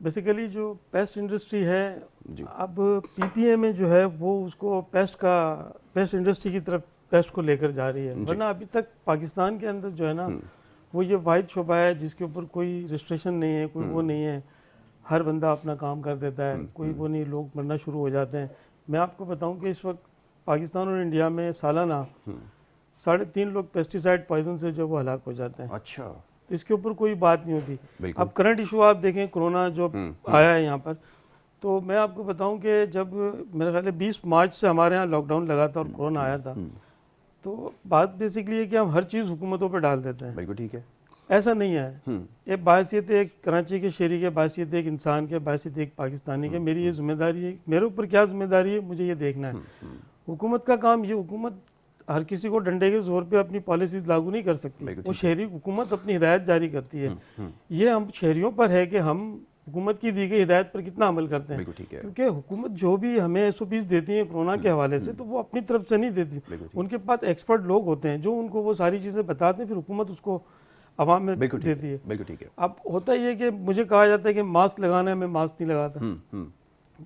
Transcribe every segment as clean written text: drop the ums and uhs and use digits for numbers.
Basically جو paste industry ہے جی اب پی پی اے میں جو ہے وہ اس کو پیسٹ انڈسٹری کی طرف پیسٹ کو لے کر جا رہی ہے، ورنہ ابھی تک پاکستان کے اندر جو ہے نا وہ یہ واحد شعبہ ہے جس کے اوپر کوئی ریسٹریکشن نہیں ہے، کوئی وہ نہیں ہے، ہر بندہ اپنا کام کر دیتا ہے، کوئی وہ نہیں، لوگ مرنا شروع ہو جاتے ہیں۔ میں آپ کو بتاؤں کہ اس وقت پاکستان اور انڈیا میں سالانہ 3.5 لوگ پیسٹیسائڈ پوائزن سے جو وہ ہلاک ہو جاتے ہیں۔ اچھا، تو اس کے اوپر کوئی بات نہیں ہوتی۔ بالکل اب کرنٹ ایشو آپ دیکھیں، کرونا جو آیا ہے یہاں پر، تو میں آپ کو بتاؤں کہ جب میرے خیال ہے 20 مارچ سے ہمارے یہاں لاک ڈاؤن لگا تھا اور کرونا آیا تھا، تو بات بیسکلی ہے کہ ہم ہر چیز حکومتوں پہ ڈال دیتے ہیں۔ بالکل ٹھیک ہے، ایسا نہیں ہے، ایک باحثیت ایک کراچی کے شہری کے، باحثیت ایک انسان کے، باحثیت ایک پاکستانی کے، میری یہ ذمہ داری ہے، میرے اوپر کیا ذمہ داری ہے، مجھے یہ دیکھنا ہے۔ حکومت کا کام یہ، حکومت ہر کسی کو ڈنڈے کے زور پہ اپنی پالیسیز لاگو نہیں کر سکتی، وہ شہری حکومت اپنی ہدایت جاری کرتی ہے۔ یہ ہم شہریوں پر ہے کہ ہم حکومت کی دی گئی ہدایت پر کتنا عمل کرتے ہیں، کیونکہ حکومت جو بھی ہمیں SOPs دیتی ہیں کرونا کے حوالے سے، تو وہ اپنی طرف سے نہیں دیتی، ان کے پاس ایکسپرٹ لوگ ہوتے ہیں جو ان کو وہ ساری چیزیں بتاتے ہیں، پھر حکومت اس کو عوام میں دیتی ہے۔ بالکل ٹھیک ہے۔ اب ہوتا یہ کہ مجھے کہا جاتا ہے کہ ماسک لگانا ہے، میں ماسک نہیں لگاتا،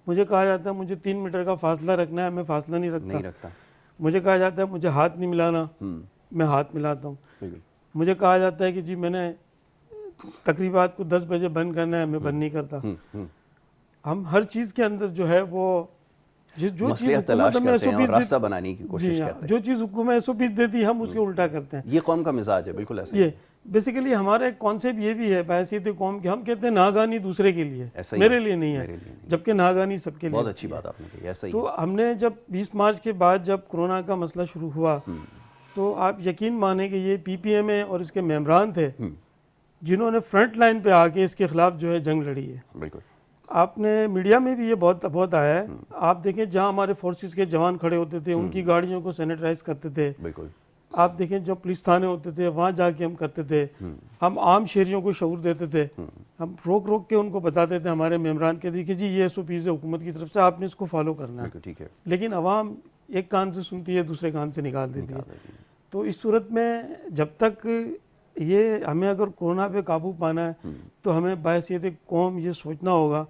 مجھے کہا جاتا ہے مجھے 3 میٹر کا فاصلہ رکھنا ہے، میں فاصلہ نہیں رکھتا، مجھے کہا جاتا ہے مجھے ہاتھ نہیں ملانا، میں ہاتھ ملاتا ہوں، مجھے کہا جاتا ہے کہ جی میں نے تقریبات کو 10 بجے بند کرنا ہے، میں بند نہیں کرتا۔ ہم ہر چیز کے اندر جو ہے وہ مصلحت تلاش کرتے ہیں اور راستہ بنانے کی کوشش کرتے ہیں، جو چیز حکومت SOPs دیتی ہے ہم اس کے الٹا کرتے ہیں۔ یہ قوم کا مزاج ہے، بالکل ایسا یہ بیسیکلی ہمارا ایک کانسیپٹ یہ بھی ہے بحیثیت قوم کے، ہم کہتے ہیں ناگانی دوسرے کے لیے، میرے لیے نہیں ہے، جبکہ ناگانی سب کے لیے۔ بہت اچھی بات آپ نے کہی، ایسا ہی۔ تو ہم نے جب 20 مارچ کے بعد جب کرونا کا مسئلہ شروع ہوا، تو آپ یقین مانیں کہ یہ PPM اور اس کے ممبران تھے جنہوں نے فرنٹ لائن پہ آ کے اس کے خلاف جو ہے جنگ لڑی ہے۔ بالکل، آپ نے میڈیا میں بھی یہ بہت آیا ہے، آپ دیکھیں جہاں ہمارے فورسز کے جوان کھڑے ہوتے تھے ان کی گاڑیوں کو سینیٹائز کرتے تھے، بالکل، آپ دیکھیں جو پولیس تھانے ہوتے تھے وہاں جا کے ہم کرتے تھے، ہم عام شہریوں کو شعور دیتے تھے، ہم روک کے ان کو بتاتے تھے ہمارے ممبران کے کہ جی یہ SOPs ہے حکومت کی طرف سے، آپ نے اس کو فالو کرنا ہے۔ ٹھیک ہے، لیکن عوام ایک کان سے سنتی ہے دوسرے کان سے نکال دیتی ہے۔ تو اس صورت میں جب تک یہ ہمیں اگر کورونا پہ قابو پانا ہے تو ہمیں باحثیت قوم یہ سوچنا ہوگا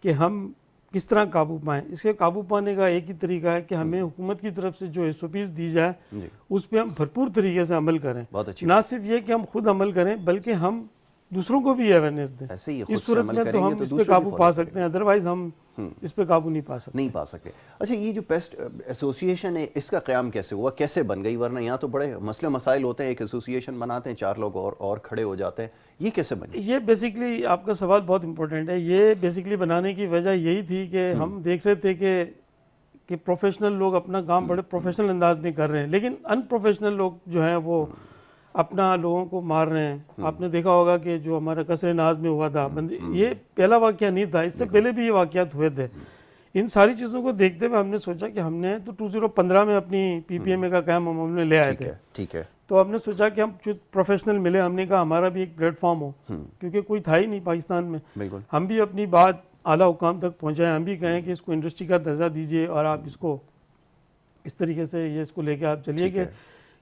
کہ ہم کس طرح قابو پائیں۔ اس کے قابو پانے کا ایک ہی طریقہ ہے کہ ہمیں حکومت کی طرف سے جو SOPs دی جائے اس پہ ہم بھرپور طریقے سے عمل کریں، نہ صرف یہ کہ ہم خود عمل کریں بلکہ ہم دوسروں کو بھی اویئرنیس دیں۔ اس صورت میں تو ہم اس پہ قابو پا سکتے ہیں، ادروائز ہم اس پہ قابو نہیں پا سکتے۔ اچھا، یہ جو پیسٹ ایسوسیشن ہے اس کا قیام کیسے ہوا، کیسے بن گئی؟ ورنہ یہاں تو بڑے مسئلے مسائل ہوتے ہیں، ایک ایسوسیشن بناتے ہیں 4 لوگ اور کھڑے ہو جاتے ہیں، یہ کیسے بنی؟ یہ بیسیکلی آپ کا سوال بہت امپورٹنٹ ہے۔ یہ بیسیکلی بنانے کی وجہ یہی تھی کہ ہم دیکھ رہے تھے کہ پروفیشنل لوگ اپنا کام بڑے پروفیشنل انداز میں کر رہے ہیں، لیکن ان پروفیشنل لوگ جو ہیں وہ اپنا لوگوں کو مار رہے ہیں۔ آپ نے دیکھا ہوگا کہ جو ہمارا قصر ناز میں ہوا تھا، یہ پہلا واقعہ نہیں تھا، اس سے پہلے بھی یہ واقعات ہوئے تھے۔ ان ساری چیزوں کو دیکھتے ہوئے ہم نے سوچا کہ ہم نے تو 2015 میں اپنی PPMA کا قیام ہم نے لے آئے تھے، ٹھیک ہے، تو ہم نے سوچا کہ ہم پروفیشنل ملے، ہم نے کہا ہمارا بھی ایک پلیٹ فارم ہو، کیونکہ کوئی تھا ہی نہیں پاکستان میں، ہم بھی اپنی بات اعلیٰ حکام تک پہنچائیں، ہم بھی کہیں کہ اس کو انڈسٹری کا درجہ دیجیے اور آپ اس کو اس طریقے سے یہ اس کو لے کے آپ چلیے کہ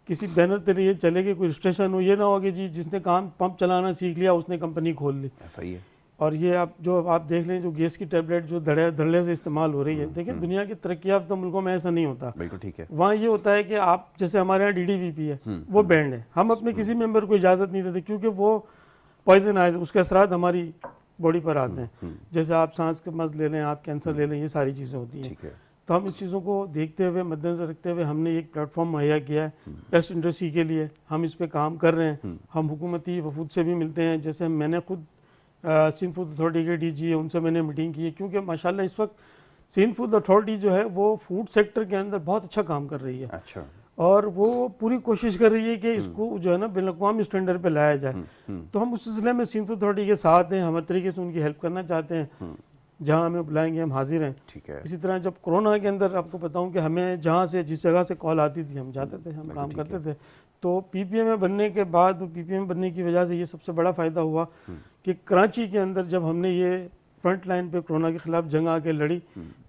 کسی بینر پہ یہ چلے کہ کوئی رجسٹریشن ہو، یہ نہ ہو کہ جی جس نے کام پمپ چلانا سیکھ لیا اس نے کمپنی کھول لی۔ صحیح ہے۔ اور یہ آپ دیکھ لیں جو گیس کی ٹیبلٹ جو دھڑلے سے استعمال ہو رہی ہے، دیکھیں دنیا کی ترقی یافتہ ملکوں میں ایسا نہیں ہوتا، بالکل ٹھیک ہے، وہاں یہ ہوتا ہے کہ آپ جیسے ہمارے یہاں DDVP ہے وہ بینڈ ہے، ہم اپنے کسی ممبر کو اجازت نہیں دیتے کیونکہ وہ پوائزن آئے، اس کے اثرات ہماری باڈی پر آتے ہیں، جیسے آپ سانس کا مرض لے لیں، آپ کینسر لے لیں، یہ ساری چیزیں ہوتی ہیں۔ تو ہم اس چیزوں کو دیکھتے ہوئے مد نظر رکھتے ہوئے ہم نے ایک پلیٹ فارم مہیا کیا ہے پیسٹ انڈسٹری کے لیے، ہم اس پہ کام کر رہے ہیں، ہم حکومتی وفود سے بھی ملتے ہیں، جیسے میں نے خود سندھ فوڈ اتھارٹی کے DG ہے ان سے میں نے میٹنگ کی ہے، کیونکہ ماشاءاللہ اس وقت سندھ فوڈ اتھارٹی جو ہے وہ فوڈ سیکٹر کے اندر بہت اچھا کام کر رہی ہے، اچھا، اور وہ پوری کوشش کر رہی ہے کہ اس کو جو ہے نا بین الاقوامی اسٹینڈرڈ پہ لایا جائے۔ تو ہم اس سلسلے میں سندھ فوڈ اتھارٹی کے ساتھ ہیں، ہم ہر طریقے سے ان کی ہیلپ کرنا چاہتے ہیں، جہاں ہمیں بلائیں گے ہم حاضر ہیں۔ اسی طرح جب کورونا کے اندر آپ کو بتاؤں کہ ہمیں جہاں سے جس جگہ سے کال آتی تھی ہم جاتے تھے، ہم کام کرتے تھے۔ تو PPMA بننے کے بعد، PPMA بننے کی وجہ سے یہ سب سے بڑا فائدہ ہوا کہ کراچی کے اندر جب ہم نے یہ فرنٹ لائن پہ کورونا کے خلاف جنگ آ کے لڑی،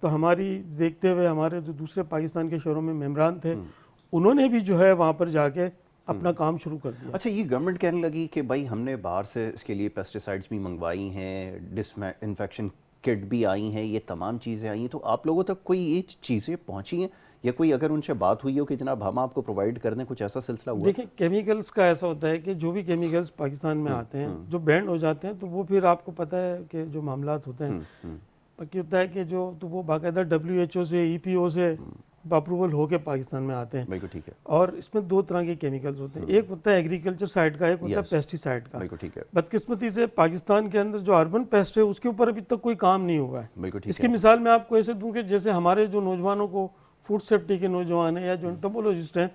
تو ہماری دیکھتے ہوئے ہمارے جو دوسرے پاکستان کے شہروں میں ممبران تھے انہوں نے بھی جو ہے وہاں پر جا کے اپنا کام شروع کر دیا. اچھا یہ گورنمنٹ کہنے لگی کہ بھائی ہم نے باہر سے اس کے لیے پیسٹیسائڈز بھی منگوائی ہیں, ڈس انفیکشن کٹ بھی آئی ہیں, یہ تمام چیزیں آئی ہیں, تو آپ لوگوں تک کوئی یہ چیزیں پہنچی ہیں یا کوئی اگر ان سے بات ہوئی ہو کہ جناب ہم آپ کو پرووائڈ کر دیں, کچھ ایسا سلسلہ ہوا؟ دیکھیں کیمیکلز کا ایسا ہوتا ہے کہ جو بھی کیمیکلز پاکستان میں آتے ہیں جو بینڈ ہو جاتے ہیں تو وہ پھر آپ کو پتہ ہے کہ جو معاملات ہوتے ہیں باقی ہوتا ہے کہ جو تو وہ باقاعدہ WHO سے EPO سے اپروول ہو کے پاکستان میں آتے ہیں. بالکل ٹھیک ہے. اور اس میں 2 طرح کے کیمیکلز ہوتے ہیں, ایک ہوتا ہے ایگریکلچر سائڈ کا, ایک ہوتا ہے پیسٹی سائڈ کا. بالکل ٹھیک ہے. بدقسمتی سے پاکستان کے اندر جو اربن پیسٹ ہے اس کے اوپر ابھی تک کوئی کام نہیں ہوا ہے. بالکل ٹھیک ہے. اس کی مثال میں آپ کو ایسے دوں کہ جیسے ہمارے جو نوجوانوں کو فوڈ سیفٹی کے نوجوان ہیں یا جو انٹمولوجسٹ ہیں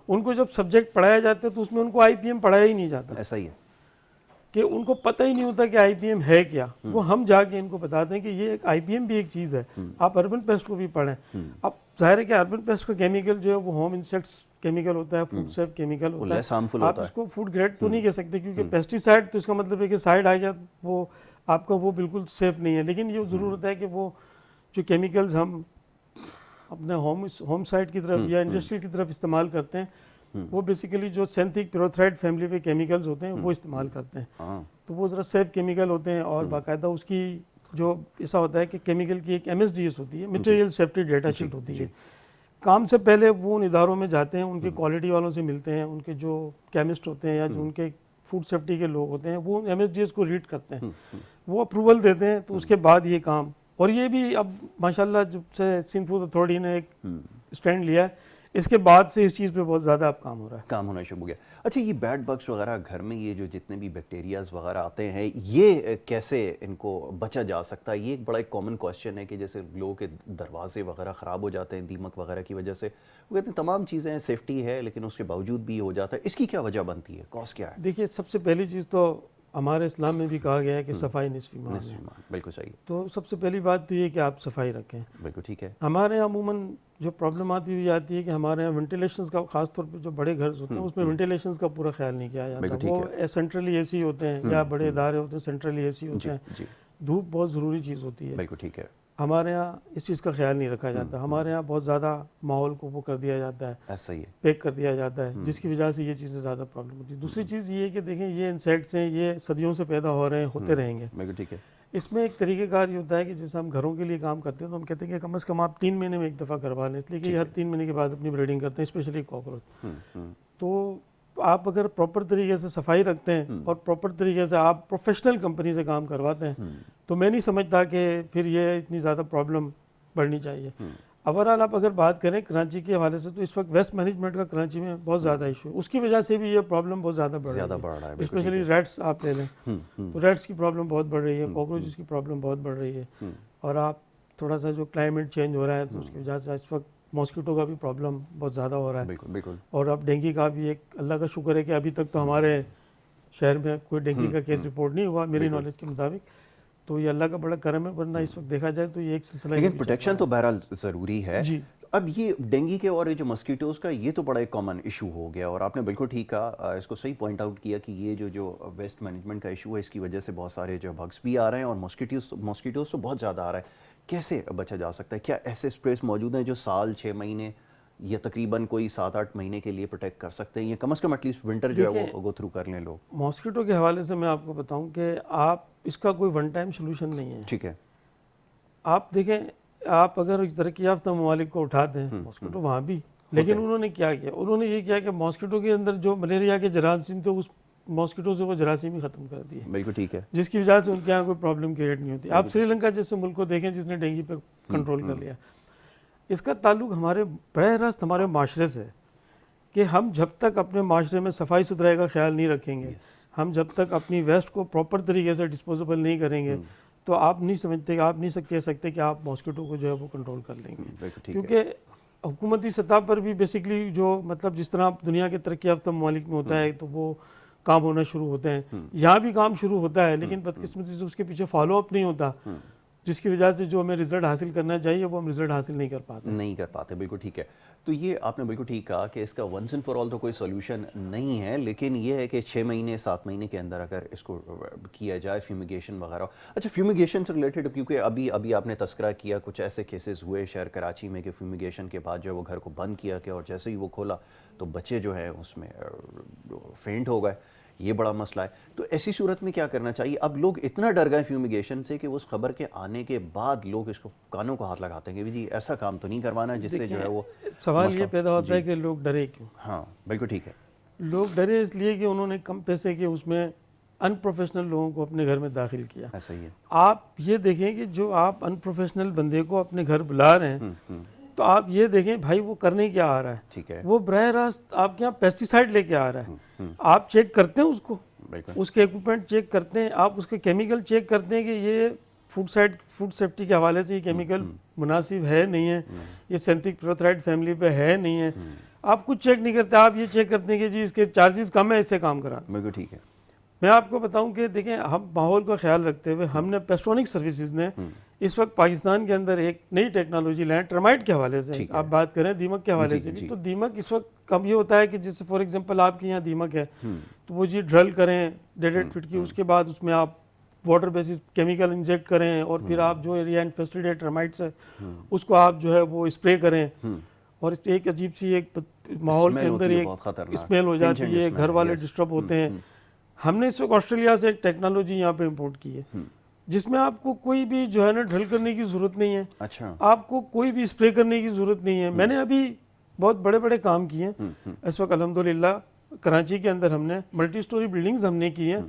ان کو جب سبجیکٹ پڑھایا جاتا ہے تو اس میں ان کو IPM پڑھایا ہی نہیں جاتا. ایسا ہی ہے کہ ان کو پتہ ہی نہیں ہوتا کہ IPM ہے کیا. وہ ہم جا کے ان کو بتاتے ہیں کہ یہ ایک IPM بھی ایک چیز ہے, آپ اربن پیسٹ کو بھی پڑھیں. اب ظاہر ہے کہ اربن پیسٹ کا کیمیکل جو ہے وہ ہوم انسیکٹس کیمیکل ہوتا ہے, فوڈ سیف کیمیکل ہوتا ہے. آپ اس کو فوڈ گریڈ تو نہیں کہہ سکتے کیونکہ پیسٹی سائڈ تو اس کا مطلب ہے کہ سائڈ آ گیا وہ آپ کا وہ بالکل سیف نہیں ہے. لیکن یہ ضرور ہوتا ہے کہ وہ جو کیمیکلز ہم اپنے ہوم سائٹ کی طرف یا انڈسٹری کی طرف استعمال کرتے ہیں وہ بیسیکلی جو سینتھک پیروتھرائڈ فیملی کے کیمیکلز ہوتے ہیں وہ استعمال کرتے ہیں. تو وہ ذرا سیف کیمیکل ہوتے ہیں اور باقاعدہ اس کی جو ایسا ہوتا ہے کہ کیمیکل کی ایک MSDS ہوتی ہے, میٹیریل سیفٹی ڈیٹا شیٹ ہوتی ہے. کام سے پہلے وہ ان اداروں میں جاتے ہیں, ان کے کوالٹی والوں سے ملتے ہیں, ان کے جو کیمسٹ ہوتے ہیں یا جو ان کے فوڈ سیفٹی کے لوگ ہوتے ہیں وہ MSDS کو ریڈ کرتے ہیں, وہ اپروول دیتے ہیں. تو اس کے بعد یہ کام, اور یہ بھی اب ماشاءاللہ جب سے سندھ فوڈ اتھارٹی نے ایک اسٹینڈ لیا ہے اس کے بعد سے اس چیز پہ بہت زیادہ اب کام ہو رہا ہے, کام ہونا شروع ہو گیا. اچھا یہ بیڈ بگس وغیرہ گھر میں یہ جو جتنے بھی بیکٹیریاز وغیرہ آتے ہیں یہ کیسے ان کو بچا جا سکتا ہے؟ یہ ایک بڑا ایک کامن کوسچن ہے کہ جیسے لوگوں کے دروازے وغیرہ خراب ہو جاتے ہیں دیمک وغیرہ کی وجہ سے, وہ کہتے ہیں تمام چیزیں سیفٹی ہے لیکن اس کے باوجود بھی ہو جاتا ہے, اس کی کیا وجہ بنتی ہے, کاز کیا ہے؟ دیکھیے سب سے پہلی چیز تو ہمارے اسلام میں بھی کہا گیا ہے کہ صفائی نصف ایمان ہے. بالکل صحیح. تو سب سے پہلی بات تو یہ کہ آپ صفائی رکھیں. بالکل ٹھیک ہے. ہمارے یہاں عموماً جو پرابلم آتی ہے کہ ہمارے یہاں وینٹیلیشنز کا خاص طور پہ جو بڑے گھر ہوتے ہیں اس میں وینٹیلیشنز کا پورا خیال نہیں کیا جاتا. وہ سینٹرلی AC ہوتے ہیں یا بڑے ادارے ہوتے ہیں سینٹرلی AC ہوتے ہیں. دھوپ بہت ضروری چیز ہوتی ہے. بالکل ٹھیک ہے. ہمارے یہاں اس چیز کا خیال نہیں رکھا جاتا. ہمارے یہاں بہت زیادہ ماحول کو وہ کر دیا جاتا ہے, ایسا ہی ہے, پیک کر دیا جاتا ہے, جس کی وجہ سے یہ چیزیں زیادہ پرابلم ہوتی ہے. دوسری چیز یہ ہے کہ دیکھیں یہ انسیکٹس ہیں, یہ صدیوں سے پیدا ہو رہے ہیں, ہوتے رہیں گے. بالکل ٹھیک ہے. اس میں ایک طریقہ کار یہ ہوتا ہے کہ جیسے ہم گھروں کے لیے کام کرتے ہیں تو ہم کہتے ہیں کہ کم از کم آپ 3 مہینے میں ایک دفعہ کروا لیں, اس لیے کہ یہ ہر 3 مہینے کے بعد اپنی بریڈنگ کرتے ہیں, اسپیشلی کاکروچ. تو آپ اگر پراپر طریقے سے صفائی رکھتے ہیں اور پراپر طریقے سے آپ پروفیشنل کمپنی سے کام کرواتے ہیں تو میں نہیں سمجھتا کہ پھر یہ اتنی زیادہ پرابلم بڑھنی چاہیے. اوورآل آپ اگر بات کریں کراچی کے حوالے سے تو اس وقت ویسٹ مینجمنٹ کا کراچی میں بہت زیادہ ایشو ہے, اس کی وجہ سے بھی یہ پرابلم بہت زیادہ بڑھ رہی ہے. اسپیشلی ریٹس آپ لے لیں تو ریٹس کی پرابلم بہت بڑھ رہی ہے, کاکروچز کی پرابلم بہت بڑھ رہی ہے. اور آپ تھوڑا سا جو کلائمیٹ چینج ہو رہا ہے تو اس کی وجہ سے اس وقت ماسکیٹو کا بھی پرابلم بہت زیادہ ہو رہا ہے. بالکل. اور اب ڈینگی کا بھی ایک اللہ کا شکر ہے کہ ابھی تک تو ہمارے شہر میں کوئی ڈینگی کا کیس رپورٹ نہیں ہوا میری نالج کے مطابق, تو یہ اللہ کا بڑا کرم ہے, ورنہ اس وقت دیکھا جائے تو یہ ایک سلسلہ. لیکن پروٹیکشن تو بہرحال ضروری ہے. جی. اب یہ ڈینگی کے اور یہ جو مسکیٹوز کا یہ تو بڑا ایک کامن ایشو ہو گیا, اور آپ نے بالکل ٹھیک کہا, اس کو صحیح پوائنٹ آؤٹ کیا کہ یہ جو ویسٹ مینجمنٹ کا ایشو ہے اس کی وجہ سے بہت سارے جو بگس بھی آ رہے ہیں اور مسکیٹوز تو بہت زیادہ آ رہا ہے. کیسے بچا جا سکتا ہے؟ کیا ایسے اسپریز موجود ہیں جو سال 6 مہینے یا تقریباً کوئی 7-8 مہینے کے لیے پروٹیکٹ کر سکتے ہیں, یا کم از کم ایٹ لیسٹ ونٹر جو ہے وہ گو تھرو کر لیں لوگ؟ ماسکیٹو کے حوالے سے میں آپ کو بتاؤں کہ آپ اس کا کوئی ون ٹائم سولوشن نہیں ہے. ٹھیک ہے. آپ دیکھیں آپ اگر ترقی یافتہ ممالک کو اٹھاتے ہیں ماسکیٹو وہاں بھی, لیکن انہوں نے کیا کیا, انہوں نے یہ کیا کہ ماسکیٹو کے اندر جو ملیریا کے جراثیم تھے اس ماسکیٹو سے وہ جراثیم ہی ختم کر دیے. بالکل ٹھیک ہے. جس کی وجہ سے ان کے یہاں کوئی پرابلم کریٹ نہیں ہوتی. آپ سری لنکا جیسے ملک کو دیکھیں جس نے ڈینگی پہ کنٹرول کر لیا. اس کا تعلق ہمارے براہ راست ہمارے معاشرے سے, کہ ہم جب تک اپنے معاشرے میں صفائی ستھرائی کا خیال نہیں رکھیں گے, ہم جب تک اپنی ویسٹ کو پراپر طریقے سے ڈسپوزیبل نہیں کریں گے تو آپ نہیں سمجھتے کہ آپ نہیں کہہ سکتے کہ آپ ماسکیٹو کو جو ہے وہ کنٹرول کر لیں گے. کیونکہ حکومتی سطح پر بھی بیسکلی جو مطلب جس طرح دنیا کے ترقی یافتہ ممالک میں ہوتا ہے تو وہ کام ہونا شروع ہوتے ہیں, یہاں بھی کام شروع ہوتا ہے لیکن بدقسمتی سے اس کے پیچھے فالو اپ نہیں ہوتا. جس کی وجہ سے جو ہمیں رزلٹ حاصل کرنا چاہیے وہ ہم رزلٹ حاصل نہیں کر پاتے. بالکل ٹھیک ہے. تو یہ آپ نے بالکل ٹھیک کہا کہ اس کا ونس اینڈ فار آل تو کوئی سولوشن نہیں ہے, لیکن یہ ہے کہ 6 مہینے 7 مہینے کے اندر اگر اس کو کیا جائے فیومیگیشن وغیرہ. اچھا, فیومیگیشن سے ریلیٹڈ کیونکہ ابھی آپ نے تذکرہ کیا کچھ ایسے کیسز ہوئے شہر کراچی میں کہ فیومیگیشن کے بعد جو ہے وہ گھر کو بند کیا گیا اور جیسے ہی وہ کھولا تو بچے جو ہیں اس میں فینٹ ہو گئے, یہ بڑا مسئلہ ہے. تو ایسی صورت میں کیا کرنا چاہیے؟ اب لوگ اتنا ڈر گئے فیومیگیشن سے کہ اس خبر کے آنے کے بعد لوگ اس کو کانوں کو ہاتھ لگاتے ہیں کہ جی ایسا کام تو نہیں کروانا جس سے جو ہے وہ سوال یہ پیدا ہوتا ہے کہ لوگ ڈرے کیوں. ہاں بالکل ٹھیک ہے. لوگ ڈرے اس لیے کہ انہوں نے کم پیسے کے اس میں ان پروفیشنل لوگوں کو اپنے گھر میں داخل کیا. ایسا ہی ہے. آپ یہ دیکھیں کہ جو آپ ان پروفیشنل بندے کو اپنے گھر بلا رہے ہیں تو آپ یہ دیکھیں بھائی وہ کرنے کیا آ رہا ہے. ٹھیک ہے. وہ براہ راست آپ کے یہاں پیسٹی سائڈ لے کے آ رہا ہے. آپ چیک کرتے ہیں اس کو, اس کے ایکوپمنٹ چیک کرتے ہیں, آپ اس کے کیمیکل چیک کرتے ہیں کہ یہ فوڈ سیفٹی کے حوالے سے یہ کیمیکل مناسب ہے نہیں ہے, یہ سینتھک پیروتھرائڈ فیملی پہ ہے نہیں ہے. آپ کچھ چیک نہیں کرتے, آپ یہ چیک کرتے ہیں کہ جی اس کے چارجز کم ہے, اس سے کام کرا. بالکل ٹھیک ہے. میں آپ کو بتاؤں کہ دیکھیں ہم ماحول کا خیال رکھتے ہوئے ہم نے پیسٹرونک سروسز نے اس وقت پاکستان کے اندر ایک نئی ٹیکنالوجی لائیں ٹرمائٹ کے حوالے سے. آپ بات کریں دیمک کے حوالے سے بھی, تو دیمک اس وقت کم یہ ہوتا ہے کہ جیسے فار ایگزامپل آپ کے یہاں دیمک ہے تو وہ جی ڈرل کریں 1.5 فٹ کی, اس کے بعد اس میں آپ واٹر بیسس کیمیکل انجیکٹ کریں اور پھر آپ جو ایریا انفیسٹڈ ہے ٹرمائٹ سے اس کو آپ جو ہے وہ اسپرے کریں, اور ایک عجیب سی ایک ماحول کے اندر ایک اسمیل ہو جاتی ہے, گھر والے ڈسٹرب ہوتے ہیں. ہم نے اس وقت آسٹریلیا سے ایک ٹیکنالوجی یہاں پہ امپورٹ کی ہے جس میں آپ کو کوئی بھی جو ہے نا ڈرل کرنے کی ضرورت نہیں ہے. اچھا. آپ کو کوئی بھی اسپرے کرنے کی ضرورت نہیں ہے. میں نے ابھی بہت بڑے بڑے کام کیے ہیں اس وقت الحمدللہ. کراچی کے اندر ہم نے ملٹی سٹوری بلڈنگز ہم نے کی ہیں.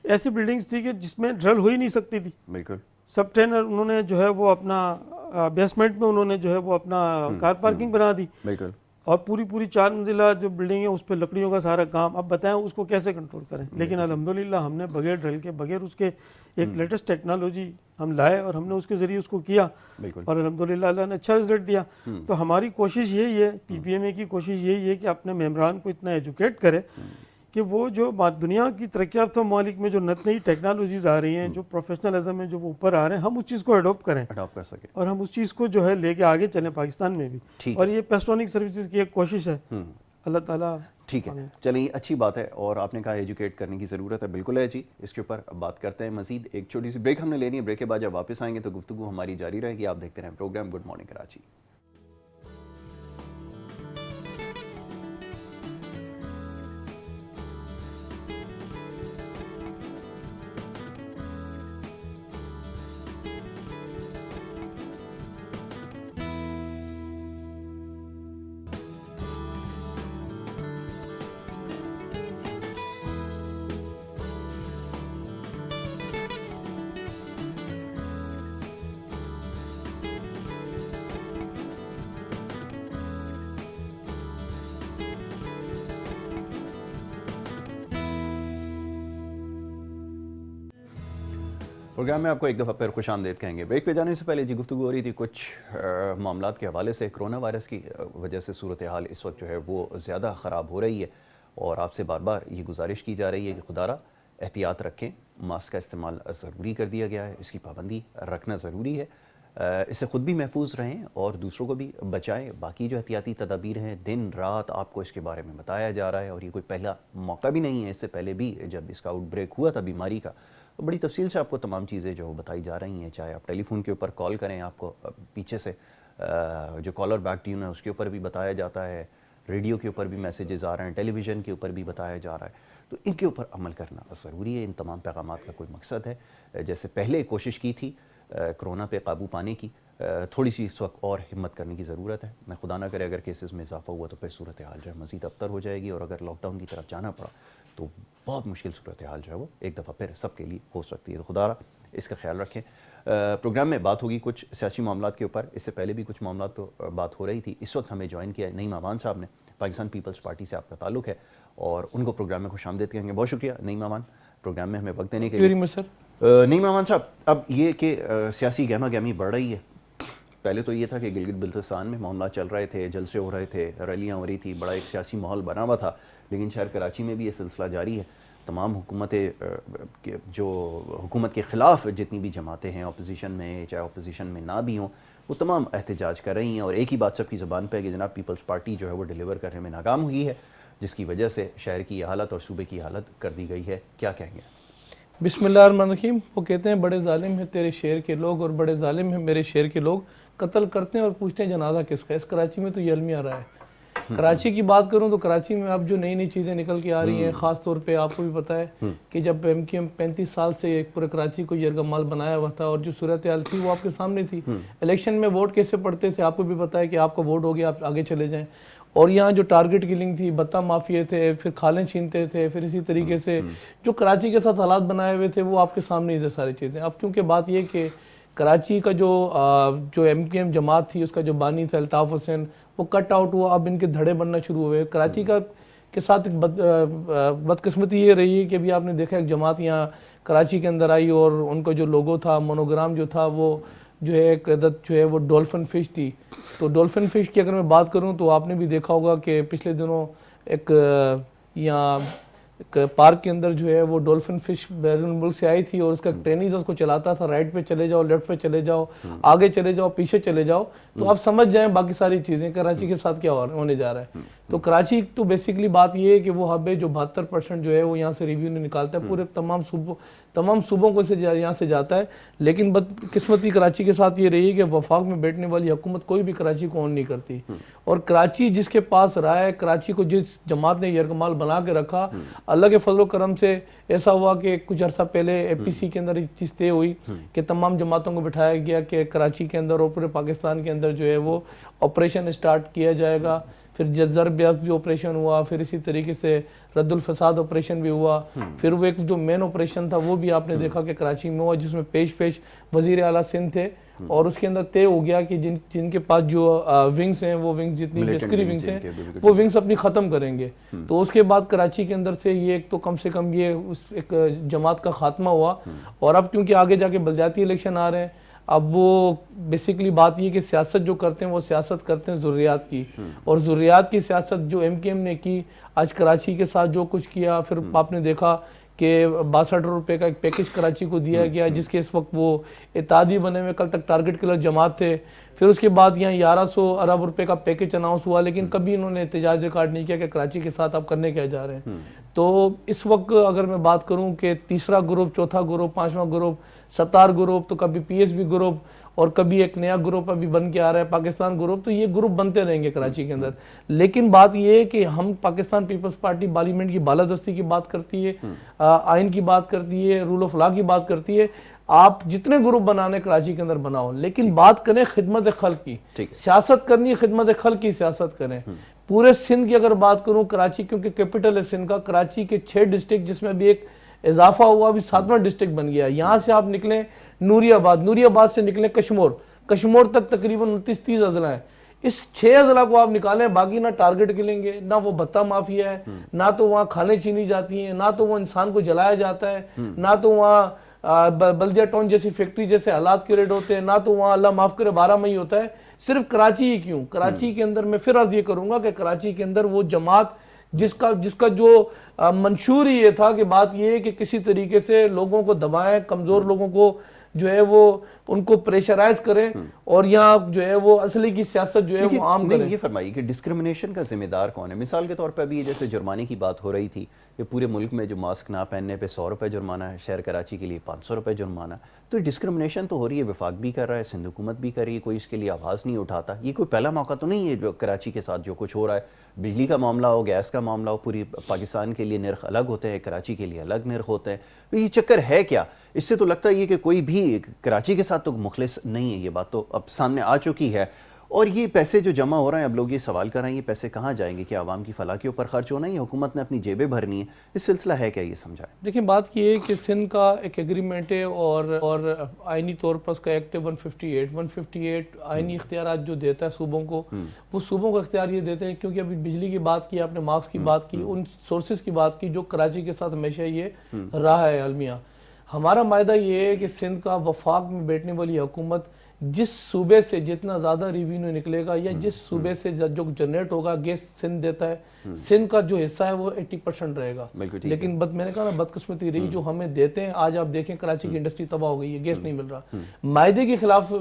ایسی بلڈنگز تھی کہ جس میں ڈرل ہو ہی نہیں سکتی تھی. بالکل. سب ٹرینر انہوں نے جو ہے وہ اپنا بیسمنٹ میں انہوں نے جو ہے وہ اپنا کار پارکنگ بنا دی. بالکل. اور پوری 4 منزلہ جو بلڈنگ ہے اس پہ لکڑیوں کا سارا کام. اب بتائیں اس کو کیسے کنٹرول کریں. لیکن الحمدللہ ہم نے بغیر ڈرل کے بغیر اس کے ایک لیٹسٹ ٹیکنالوجی ہم لائے اور ہم نے اس کے ذریعے اس کو کیا اور الحمدللہ اللہ نے اچھا رزلٹ دیا. تو ہماری کوشش یہی ہے, پی پی ایم اے کی کوشش یہی ہے کہ اپنے ممبران کو اتنا ایجوکیٹ کرے کہ وہ جو دنیا کی ترقی یافتہ ممالک میں جو نئی ٹیکنالوجیز آ رہی ہیں, جو پروفیشنلزم میں جو وہ اوپر آ رہے ہیں, ہم اس چیز کو اڈاپٹ کریں کر سکیں اور ہم اس چیز کو جو ہے لے کے آگے چلیں پاکستان میں بھی. اور یہ پیسٹرونک سروسز کی ایک کوشش ہے. اللہ تعالیٰ. ٹھیک ہے, چلیے اچھی بات ہے. اور آپ نے کہا ایجوکیٹ کرنے کی ضرورت ہے, بالکل ہے جی. اس کے اوپر بات کرتے ہیں مزید. ایک چھوٹی سی بریک ہم نے لینی ہے, بریک کے بعد جب واپس آئیں گے تو گفتگو ہماری جاری رہے گی. آپ دیکھتے رہیں program good morning Karachi. Program میں آپ کو ایک دفعہ پھر خوش آمدید کہیں گے. بریک پہ جانے سے پہلے جی گفتگو ہو رہی تھی کچھ معاملات کے حوالے سے. کرونا وائرس کی وجہ سے صورتحال اس وقت جو ہے وہ زیادہ خراب ہو رہی ہے اور آپ سے بار بار یہ گزارش کی جا رہی ہے کہ خدا را احتیاط رکھیں. ماسک کا استعمال ضروری کر دیا گیا ہے, اس کی پابندی رکھنا ضروری ہے. اس سے خود بھی محفوظ رہیں اور دوسروں کو بھی بچائیں. باقی جو احتیاطی تدابیر ہیں دن رات آپ کو اس کے بارے میں بتایا جا رہا ہے اور یہ کوئی پہلا موقع بھی نہیں ہے. اس سے پہلے بھی جب اس کا آؤٹ بریک ہوا تھا بیماری کا تو بڑی تفصیل سے آپ کو تمام چیزیں جو بتائی جا رہی ہیں. چاہے آپ ٹیلی فون کے اوپر کال کریں, آپ کو پیچھے سے جو کالر بیک ٹیون ہے اس کے اوپر بھی بتایا جاتا ہے, ریڈیو کے اوپر بھی میسیجز آ رہے ہیں, ٹیلی ویژن کے اوپر بھی بتایا جا رہا ہے. تو ان کے اوپر عمل کرنا ضروری ہے. ان تمام پیغامات کا کوئی مقصد ہے. جیسے پہلے کوشش کی تھی کرونا پہ قابو پانے کی, تھوڑی سی اس وقت اور ہمت کرنے کی ضرورت ہے. خدا نہ کرے اگر کیسز میں اضافہ ہوا تو پھر صورتحال جو ہے مزید ابتر ہو جائے گی اور اگر لاک ڈاؤن کی طرف جانا پڑا تو بہت مشکل صورتحال جو ہے وہ ایک دفعہ پھر سب کے لیے ہو سکتی ہے. تو خدا اس کا خیال رکھیں. پروگرام میں بات ہوگی کچھ سیاسی معاملات کے اوپر. اس سے پہلے بھی کچھ معاملات تو بات ہو رہی تھی. اس وقت ہمیں جوائن کیا ہے نعیم امان صاحب نے. پاکستان پیپلز پارٹی سے آپ کا تعلق ہے اور ان کو پروگرام میں خوش آمدید کہیں گے. بہت شکریہ نعیم امان پروگرام میں ہمیں وقت دینے کے لیے. نعیم امان صاحب, اب یہ کہ سیاسی گہما گہمی بڑھ رہی ہے. پہلے تو یہ تھا کہ گلگت بلتستان میں معاملات چل رہے تھے, جلسے ہو رہے تھے, ریلیاں ہو رہی تھی, بڑا ایک سیاسی ماحول بنا ہوا تھا. لیکن شہر کراچی میں بھی یہ سلسلہ جاری ہے. تمام جو حکومت کے خلاف جتنی بھی جماعتیں ہیں اپوزیشن میں، چاہے اپوزیشن میں نہ بھی ہوں، وہ تمام احتجاج کر رہی ہیں، اور ایک ہی بات سب کی زبان پہ ہے کہ جناب پیپلز پارٹی جو ہے وہ ڈیلیور کرنے میں ناکام ہوئی ہے، جس کی وجہ سے شہر کی حالت اور صوبے کی حالت کر دی گئی ہے. کیا کہیں گے؟ بسم اللہ الرحمن الرحیم. وہ کہتے ہیں بڑے ظالم ہیں تیرے شہر کے لوگ اور بڑے ظالم ہیں میرے شہر کے لوگ، قتل کرتے ہیں اور پوچھتے ہیں جنازہ کس کا. اس کراچی میں تو یہ المیہ رہا ہے. کراچی کی بات کروں تو کراچی میں اب جو نئی نئی چیزیں نکل کے آ رہی ہیں، خاص طور پہ آپ کو بھی پتہ ہے کہ جب ایم کیو ایم 35 سال سے ایک پورے کراچی کو یرغمال بنایا ہوا تھا، اور جو صورتحال تھی وہ آپ کے سامنے تھی. الیکشن میں ووٹ کیسے پڑتے تھے آپ کو بھی پتہ ہے کہ آپ کا ووٹ ہو گیا آپ آگے چلے جائیں. اور یہاں جو ٹارگٹ کلنگ تھی، بتہ مافیے تھے، پھر کھالیں چھینتے تھے، پھر اسی طریقے سے جو کراچی کے ساتھ حالات بنائے ہوئے تھے وہ آپ کے سامنے ہی تھے ساری چیزیں. اب کیونکہ بات یہ کہ کراچی کا جو ایم کیو ایم جماعت تھی، اس کا جو بانی تھا الطاف حسین، وہ کٹ آؤٹ ہوا. اب ان کے دھڑے بننا شروع ہوئے. کراچی کے ساتھ ایک بدقسمتی یہ رہی ہے کہ ابھی آپ نے دیکھا ایک جماعت یہاں کراچی کے اندر آئی، اور ان کا جو لوگو تھا، مونوگرام جو تھا، وہ جو ہے ایک عدد جو ہے وہ ڈولفن فش تھی. تو ڈولفن فش کی اگر میں بات کروں تو آپ نے بھی دیکھا ہوگا کہ پچھلے دنوں ایک یہاں ایک پارک کے اندر جو ہے وہ ڈولفن فش بیرون ملک سے آئی تھی، اور اس کا ٹرینیز اس کو چلاتا تھا، رائٹ پہ چلے جاؤ، لیفٹ پہ چلے جاؤ، آگے چلے جاؤ، پیچھے چلے جاؤ. تو آپ سمجھ جائیں باقی ساری چیزیں کراچی کے ساتھ کیا ہونے جا رہا ہے. تو کراچی تو بیسیکلی بات یہ ہے کہ وہ ہب ہے جو 72% جو ہے وہ یہاں سے ریویو نہیں نکالتا ہے، پورے تمام صوبوں کو یہاں سے جاتا ہے. لیکن بدقسمتی کراچی کے ساتھ یہ رہی ہے کہ وفاق میں بیٹھنے والی حکومت کوئی بھی کراچی کو اون نہیں کرتی. اور کراچی جس کے پاس رہا ہے، کراچی کو جس جماعت نے یرغمال بنا کے رکھا، اللہ کے فضل و کرم سے ایسا ہوا کہ کچھ عرصہ پہلے اے پی سی کے اندر ایک چیز طے ہوئی کہ تمام جماعتوں کو بٹھایا گیا کہ کراچی کے اندر اور پورے پاکستان کے اندر جو ہے وہ آپریشن اسٹارٹ کیا جائے گا. پھر ضرب بھی آپریشن ہوا، پھر اسی طریقے سے رد الفساد آپریشن بھی ہوا. پھر وہ ایک جو مین آپریشن تھا وہ بھی آپ نے دیکھا کہ کراچی میں ہوا، جس میں پیش وزیر اعلیٰ سندھ تھے، اور اس کے اندر طے ہو گیا کہ جن کے پاس جو ونگز ہیں، وہ ونگز جتنی عسکری ونگز ہیں وہ ونگز اپنی ختم کریں گے. تو اس کے بعد کراچی کے اندر سے یہ ایک تو کم سے کم یہ ایک جماعت کا خاتمہ ہوا. اور اب کیونکہ آگے جا کے بلدیاتی الیکشن آ رہے ہیں، اب وہ بیسیکلی بات یہ کہ سیاست جو کرتے ہیں وہ سیاست کرتے ہیں ضروریات کی، اور ضروریات کی سیاست جو ایم کیو ایم نے کی آج کراچی کے ساتھ جو کچھ کیا. پھر آپ نے دیکھا کہ 62 روپے کا ایک پیکج کراچی کو دیا گیا، جس کے اس وقت وہ اتحادی بنے ہوئے، کل تک ٹارگٹ کلر جماعت تھے. پھر اس کے بعد یہاں 1100 ارب روپے کا پیکج اناؤنس ہوا، لیکن کبھی انہوں نے احتجاج ریکارڈ نہیں کیا کہ کراچی کے ساتھ آپ کرنے کیا جا رہے ہیں. تو اس وقت اگر میں بات کروں کہ تیسرا گروپ، چوتھا گروپ، پانچواں گروپ، ستار گروپ، تو کبھی پی ایس بی گروپ، اور کبھی ایک نیا گروپ ابھی بن کے آ رہا ہے پاکستان گروپ. تو یہ گروپ بنتے رہیں گے کراچی کے اندر. لیکن بات یہ ہے کہ ہم پاکستان پیپلز پارٹی پارلیمنٹ کی بالادستی کی بات کرتی ہے، آئین کی بات کرتی ہے، رول آف لا کی بات کرتی ہے. آپ جتنے گروپ بنانے کراچی کے اندر بناؤ، لیکن بات کریں خدمت خلق کی. سیاست کرنی ہے، خدمت خلق کی سیاست کریں. پورے سندھ کی اگر بات کروں، کراچی کیونکہ کیپٹل ہے سندھ کا، کراچی کے 6 ڈسٹرکٹ جس میں ابھی ایک اضافہ ہوا، ابھی 7واں ڈسٹرکٹ بن گیا. یہاں سے آپ نکلیں نوری آباد سے نکلیں کشمور تک تقریباً 29-30 اضلاع ہیں. اس 6 اضلاع کو آپ نکالیں، باقی نہ ٹارگٹ کلیں گے، نہ وہ بتہ مافیا ہے، نہ تو وہاں کھانے چینی جاتی ہیں، نہ تو وہ انسان کو جلایا جاتا ہے، نہ تو وہاں بلدیہ ٹاؤن جیسی فیکٹری جیسے حالات کریٹ ہوتے ہیں، نہ تو وہاں اللہ معاف کرے 12 مئی ہوتا ہے. صرف کراچی ہی کیوں؟ کراچی کے اندر میں پھر عرض یہ کروں گا کہ کراچی کے اندر وہ جماعت جس کا جو منشور ہی یہ تھا کہ بات یہ ہے کہ کسی طریقے سے لوگوں کو دبائیں، کمزور لوگوں کو جو ہے وہ ان کو پریشرائز کریں، اور یہاں جو ہے وہ اصلی کی سیاست جو ہے وہ عام کریں. یہ فرمائیے کہ ڈسکرمنیشن کا ذمہ دار کون ہے؟ مثال کے طور پہ ابھی جیسے جرمانے کی بات ہو رہی تھی کہ پورے ملک میں جو ماسک نہ پہننے پہ 100 روپے جرمانہ ہے، شہر کراچی کے لیے 500 روپے جرمانہ. تو ڈسکرمنیشن تو ہو رہی ہے، وفاق بھی کر رہا ہے، سندھ حکومت بھی کر رہی ہے، کوئی اس کے لیے آواز نہیں اٹھاتا. یہ کوئی پہلا موقع تو نہیں ہے جو کراچی کے ساتھ جو کچھ ہو رہا ہے؟ بجلی کا معاملہ ہو، گیس کا معاملہ ہو، پوری پاکستان کے لیے نرخ الگ ہوتے ہیں، کراچی کے لیے الگ نرخ ہوتے ہیں. تو یہ چکر ہے کیا؟ اس سے تو لگتا ہے کہ کوئی بھی کراچی کے ساتھ تو مخلص نہیں ہے. یہ بات تو اب سامنے آ چکی ہے. اور یہ پیسے جو جمع ہو رہے ہیں، اب لوگ یہ سوال کر رہے ہیں یہ پیسے کہاں جائیں گے؟ کیا عوام کی فلاح کے اوپر خرچ ہونا ہے یا حکومت نے اپنی جیبیں بھرنی ہے؟ اس سلسلہ ہے کیا، یہ سمجھائیں. دیکھیں بات یہ ہے کہ سندھ کا ایک ایگریمنٹ ہے، اور آئینی طور پر اس کا ایکٹ 158 آئینی اختیارات جو دیتا ہے صوبوں کو، وہ صوبوں کو اختیار یہ دیتے ہیں. کیونکہ ابھی بجلی کی بات کی آپ نے، مارکس کی بات کی، ان سورسز کی بات کی جو کراچی کے ساتھ ہمیشہ یہ رہا ہے المیہ. ہمارا معاہدہ یہ ہے کہ سندھ کا وفاق میں بیٹھنے والی حکومت جس صوبے سے جتنا زیادہ ریوینیو نکلے گا یا جس صوبے سے جو جنریٹ ہوگا، گیس سندھ دیتا ہے، سندھ کا جو حصہ ہے وہ 80% رہے گا. لیکن میں نے کہا نا بدقسمتی رہی جو ہمیں دیتے ہیں. آج آپ دیکھیں کراچی کی انڈسٹری تباہ ہو گئی ہے، گیس نہیں مل رہا. معاہدے کی خلاف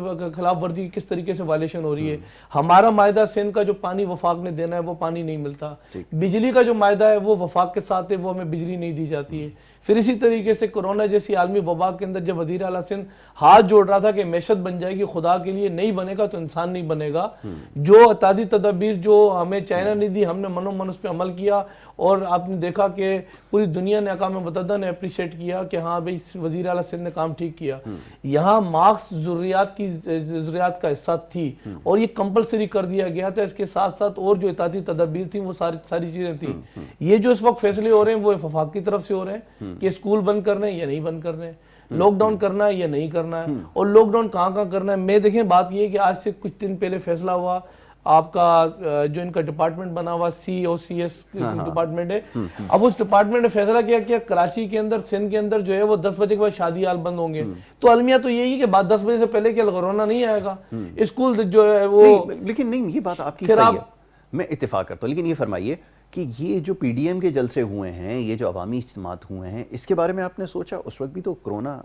ورزی کس طریقے سے وائلیشن ہو رہی ہے. ہمارا معاہدہ سندھ کا جو پانی وفاق نے دینا ہے وہ پانی نہیں ملتا. بجلی کا جو معاہدہ ہے وہ وفاق کے ساتھ ہے، وہ ہمیں بجلی نہیں دی جاتی ہے. پھر اسی طریقے سے کورونا جیسی عالمی وبا کے اندر جب وزیر اعلیٰ سندھ ہاتھ جوڑ رہا تھا کہ معیشت بن جائے گی، خدا کے لیے نہیں بنے گا تو انسان نہیں بنے گا. جو احتیاطی تدابیر جو ہمیں چائنا نے دی، ہم نے من اس پہ عمل کیا. اور آپ نے دیکھا کہ پوری دنیا نے، اقوام متحدہ نے اپریشیٹ کیا کہ ہاں بھئی وزیر اعلیٰ سندھ نے کام ٹھیک کیا. یہاں ماسک ضروریات کا حصہ تھی اور یہ کمپلسری کر دیا گیا تھا. اس کے ساتھ ساتھ اور جو احتیاطی تدابیر تھیں وہ ساری چیزیں تھیں. یہ جو اس وقت فیصلے ہو رہے ہیں وہ وفاق کی طرف سے ہو رہے ہیں کہ اسکول بند کرنے یا نہیں بند کرنے، لاک ڈاؤن کرنا ہے یا نہیں کرنا ہے، اور لاک ڈاؤن کہاں کرنا ہے. میں دیکھیں بات یہ ہے کہ آج سے کچھ دن پہلے فیصلہ ہوا، آپ کا جو ان کا ڈپارٹمنٹ بنا ہوا COCS ڈپارٹمنٹ ہے، اب اس ڈپارٹمنٹ نے فیصلہ کیا کہ کراچی کے اندر، سندھ کے اندر جو ہے وہ 10 بجے کے بعد شادی ہال بند ہوں گے. تو المیہ تو یہی ہے کہ بعد 10 بجے سے پہلے کیا کورونا نہیں آئے گا. اسکول جو ہے وہ، لیکن نہیں، یہ بات آپ کی صحیح ہے، میں اتفاق کرتا ہوں. لیکن یہ فرمائیے کہ یہ جو PDM کے جلسے ہوئے ہیں، یہ جو عوامی اجتماعات ہوئے ہیں، اس کے بارے میں آپ نے سوچا؟ اس وقت بھی تو کرونا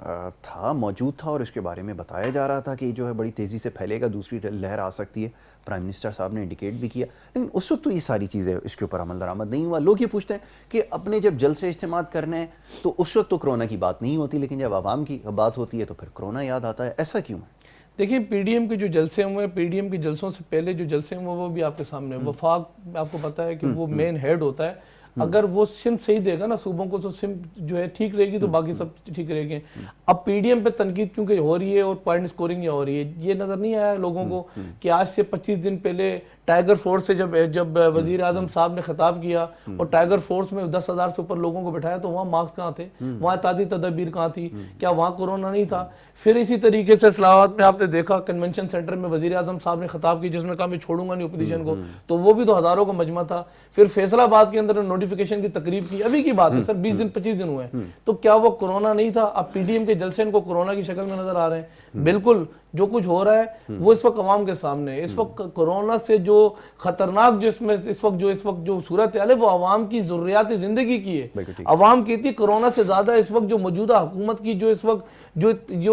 تھا، موجود تھا، اور اس کے بارے میں بتایا جا رہا تھا کہ جو ہے بڑی تیزی سے پھیلے گا، دوسری لہر آ سکتی ہے. پرائم منسٹر صاحب نے انڈیکیٹ بھی کیا. لیکن اس وقت تو یہ ساری چیزیں، اس کے اوپر عمل درآمد نہیں ہوا. لوگ یہ پوچھتے ہیں کہ اپنے جب جلسے اجتماعات کرنے ہیں تو اس وقت تو کرونا کی بات نہیں ہوتی، لیکن جب عوام کی بات ہوتی ہے تو پھر کرونا یاد آتا ہے. ایسا کیوں ہے؟ دیکھیں PDM کے جو جلسے ہوئے، PDM کے جلسوں سے پہلے جو جلسے ہوئے وہ بھی آپ کے سامنے. وفاق آپ کو پتہ ہے کہ وہ مین ہیڈ ہوتا ہے. اگر وہ سمت صحیح دے گا نا صوبوں کو، تو سمت جو ہے ٹھیک رہے گی تو باقی سب ٹھیک رہے گی. اب PDM پہ تنقید کیونکہ ہو رہی ہے اور پوائنٹ سکورنگ ہو رہی ہے، یہ نظر نہیں آیا لوگوں کو کہ آج سے 25 دن پہلے ٹائیگر فورس سے جب وزیر اعظم صاحب نے خطاب کیا اور ٹائیگر فورس میں 10,000 سے اوپر لوگوں کو بٹھایا تو وہاں ماسک کہاں تھے؟ وہاں احتیاطی تدابیر کہاں تھی؟ کیا وہاں کورونا نہیں تھا؟ پھر اسی طریقے سے اسلام آباد میں آپ نے دیکھا کنونشن سینٹر میں وزیر اعظم صاحب نے خطاب کی جس میں کہا میں چھوڑوں گا نہیں اپوزیشن کو، تو وہ بھی تو ہزاروں کا مجمع تھا. پھر فیصل آباد کے اندر نوٹیفیکیشن کی تقریب کی، ابھی کی بات ہے سر، 20 دن 25 دن ہوئے ہیں. تو کیا وہ کورونا نہیں تھا؟ اب PDM کے جلسے ان کو کورونا کی شکل میں نظر آ رہے ہیں. بالکل جو کچھ ہو رہا ہے وہ اس وقت عوام کے سامنے ہے. اس وقت کورونا سے جو خطرناک جو اس وقت جو صورت حال ہے وہ عوام کی ضروریات زندگی کی ہے. عوام کہتی ہے کورونا سے زیادہ اس وقت جو موجودہ حکومت کی جو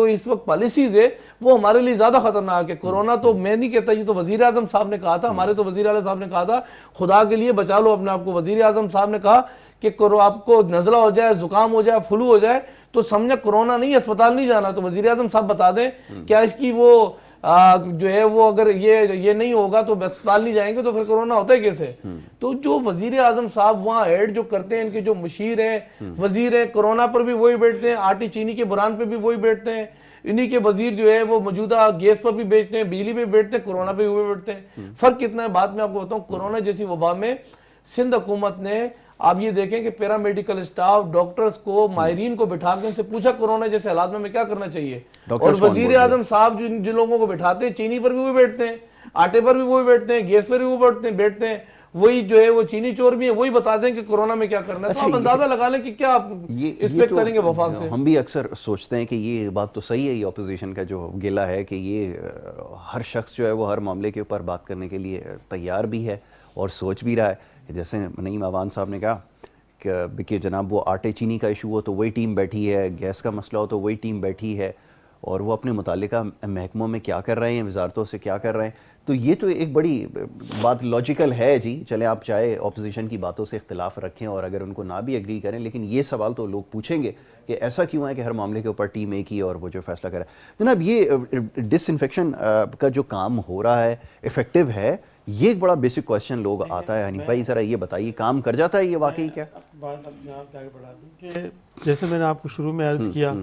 اس وقت پالیسیز ہے وہ ہمارے لیے زیادہ خطرناک ہے. کورونا تو میں نہیں کہتا، یہ تو وزیر اعظم صاحب نے کہا تھا، ہمارے تو وزیر اعلیٰ صاحب نے کہا تھا خدا کے لیے بچا لو اپنے آپ کو. وزیر اعظم صاحب نے کہا کہ آپ کو نزلہ ہو جائے، زکام ہو جائے، فلو ہو جائے تو سمجھے کورونا نہیں، اسپتال نہیں جانا. تو وزیر اعظم صاحب بتا دیں کیا اس کی وہ جو ہے وہ اگر یہ نہیں ہوگا تو اسپتال نہیں جائیں گے تو پھر کورونا ہوتا ہے کیسے؟ تو جو وزیر اعظم صاحب وہاں ایڈ جو کرتے ہیں، ان کے جو مشیر ہیں، وزیر ہیں، کورونا پر بھی وہی بیٹھتے ہیں، آٹی چینی کے بحران پہ بھی وہی بیٹھتے ہیں. انہی کے وزیر جو ہے وہ موجودہ گیس پر بھی بیچتے ہیں، بجلی پہ بیٹھتے ہیں، کورونا پہ بھی بیٹھتے ہیں. فرق کتنا ہے بات میں آپ کو بتاؤں. کورونا جیسی وبا میں سندھ حکومت نے، آپ یہ دیکھیں کہ پیرامیڈیکل اسٹاف، ڈاکٹرز کو، ماہرین کو بٹھا کے ان سے پوچھا کورونا جیسے حالات میں کیا کرنا چاہیے. اور وزیر اعظم صاحب جن لوگوں کو بٹھاتے ہیں، چینی پر بھی وہ بیٹھتے ہیں، آٹے پر بھی وہ بیٹھتے ہیں، گیس پر بھی وہ بیٹھتے ہیں، وہی جو ہے وہ چینی چور بھی ہے، وہی بتاتے ہیں کہ کورونا میں کیا کرنا ہے. تو آپ اندازہ لگا لیں کہ کیا آپ ایکسپیکٹ کریں گے وفاق سے. ہم بھی اکثر سوچتے ہیں کہ یہ بات تو صحیح ہے، یہ اپوزیشن کا جو گلہ ہے کہ یہ ہر شخص جو ہے وہ ہر معاملے کے اوپر بات کرنے کے لیے تیار بھی ہے اور سوچ بھی رہا ہے. جیسے نعیم آوان صاحب نے کہا کہ جناب وہ آٹے چینی کا ایشو ہو تو وہی ٹیم بیٹھی ہے، گیس کا مسئلہ ہو تو وہی ٹیم بیٹھی ہے، اور وہ اپنے متعلقہ محکموں میں کیا کر رہے ہیں، وزارتوں سے کیا کر رہے ہیں. تو یہ تو ایک بڑی بات لاجیکل ہے جی. چلیں آپ چاہے اپوزیشن کی باتوں سے اختلاف رکھیں اور اگر ان کو نہ بھی ایگری کریں، لیکن یہ سوال تو لوگ پوچھیں گے کہ ایسا کیوں ہے کہ ہر معاملے کے اوپر ٹیم ایک ہی اور وہ جو فیصلہ کرے. جناب یہ ڈس انفیکشن کا جو کام ہو رہا ہے افیکٹو ہے؟ یہ ایک بڑا بیسک کوشچن لوگ آتا ہے. حنیف بھائی ذرا یہ بتائیے کام کر جاتا ہے یہ واقعی کیا؟ بات اپنے آپ آگے بڑھا دوں کہ جیسے میں نے آپ کو شروع میں عرض کیا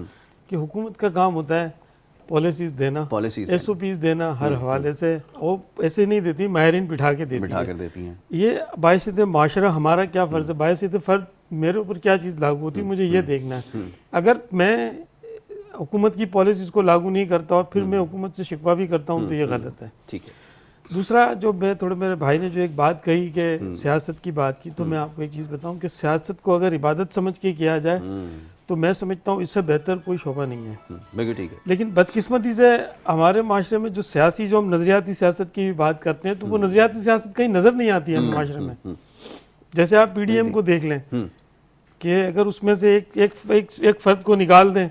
کہ حکومت کا کام ہوتا ہے پالیسیز دینا، SOPs دینا ہر حوالے سے. وہ ایسے نہیں دیتی، ماہرین بٹھا کے دیتی ہیں. یہ باعثیت معاشرہ ہمارا کیا فرض ہے، باعثیت فرد میرے اوپر کیا چیز لاگو ہوتی ہے مجھے یہ دیکھنا ہے. اگر میں حکومت کی پالیسیز کو لاگو نہیں کرتا اور پھر میں حکومت سے شکوہ بھی کرتا ہوں تو یہ غلط ہے. ٹھیک ہے. دوسرا جو میرے بھائی نے جو ایک بات کہی کہ سیاست کی بات کی، تو میں آپ کو ایک چیز بتاؤں کہ سیاست کو اگر عبادت سمجھ کے کیا جائے تو میں سمجھتا ہوں اس سے بہتر کوئی شعبہ نہیں ہے. بالکل ٹھیک ہے. لیکن بدقسمتی سے ہمارے معاشرے میں جو سیاسی جو ہم نظریاتی سیاست کی بات کرتے ہیں تو وہ نظریاتی سیاست کہیں نظر نہیں آتی ہے معاشرے میں. جیسے آپ پی ڈی ایم کو دیکھ لیں کہ اگر اس میں سے ایک فرد کو نکال دیں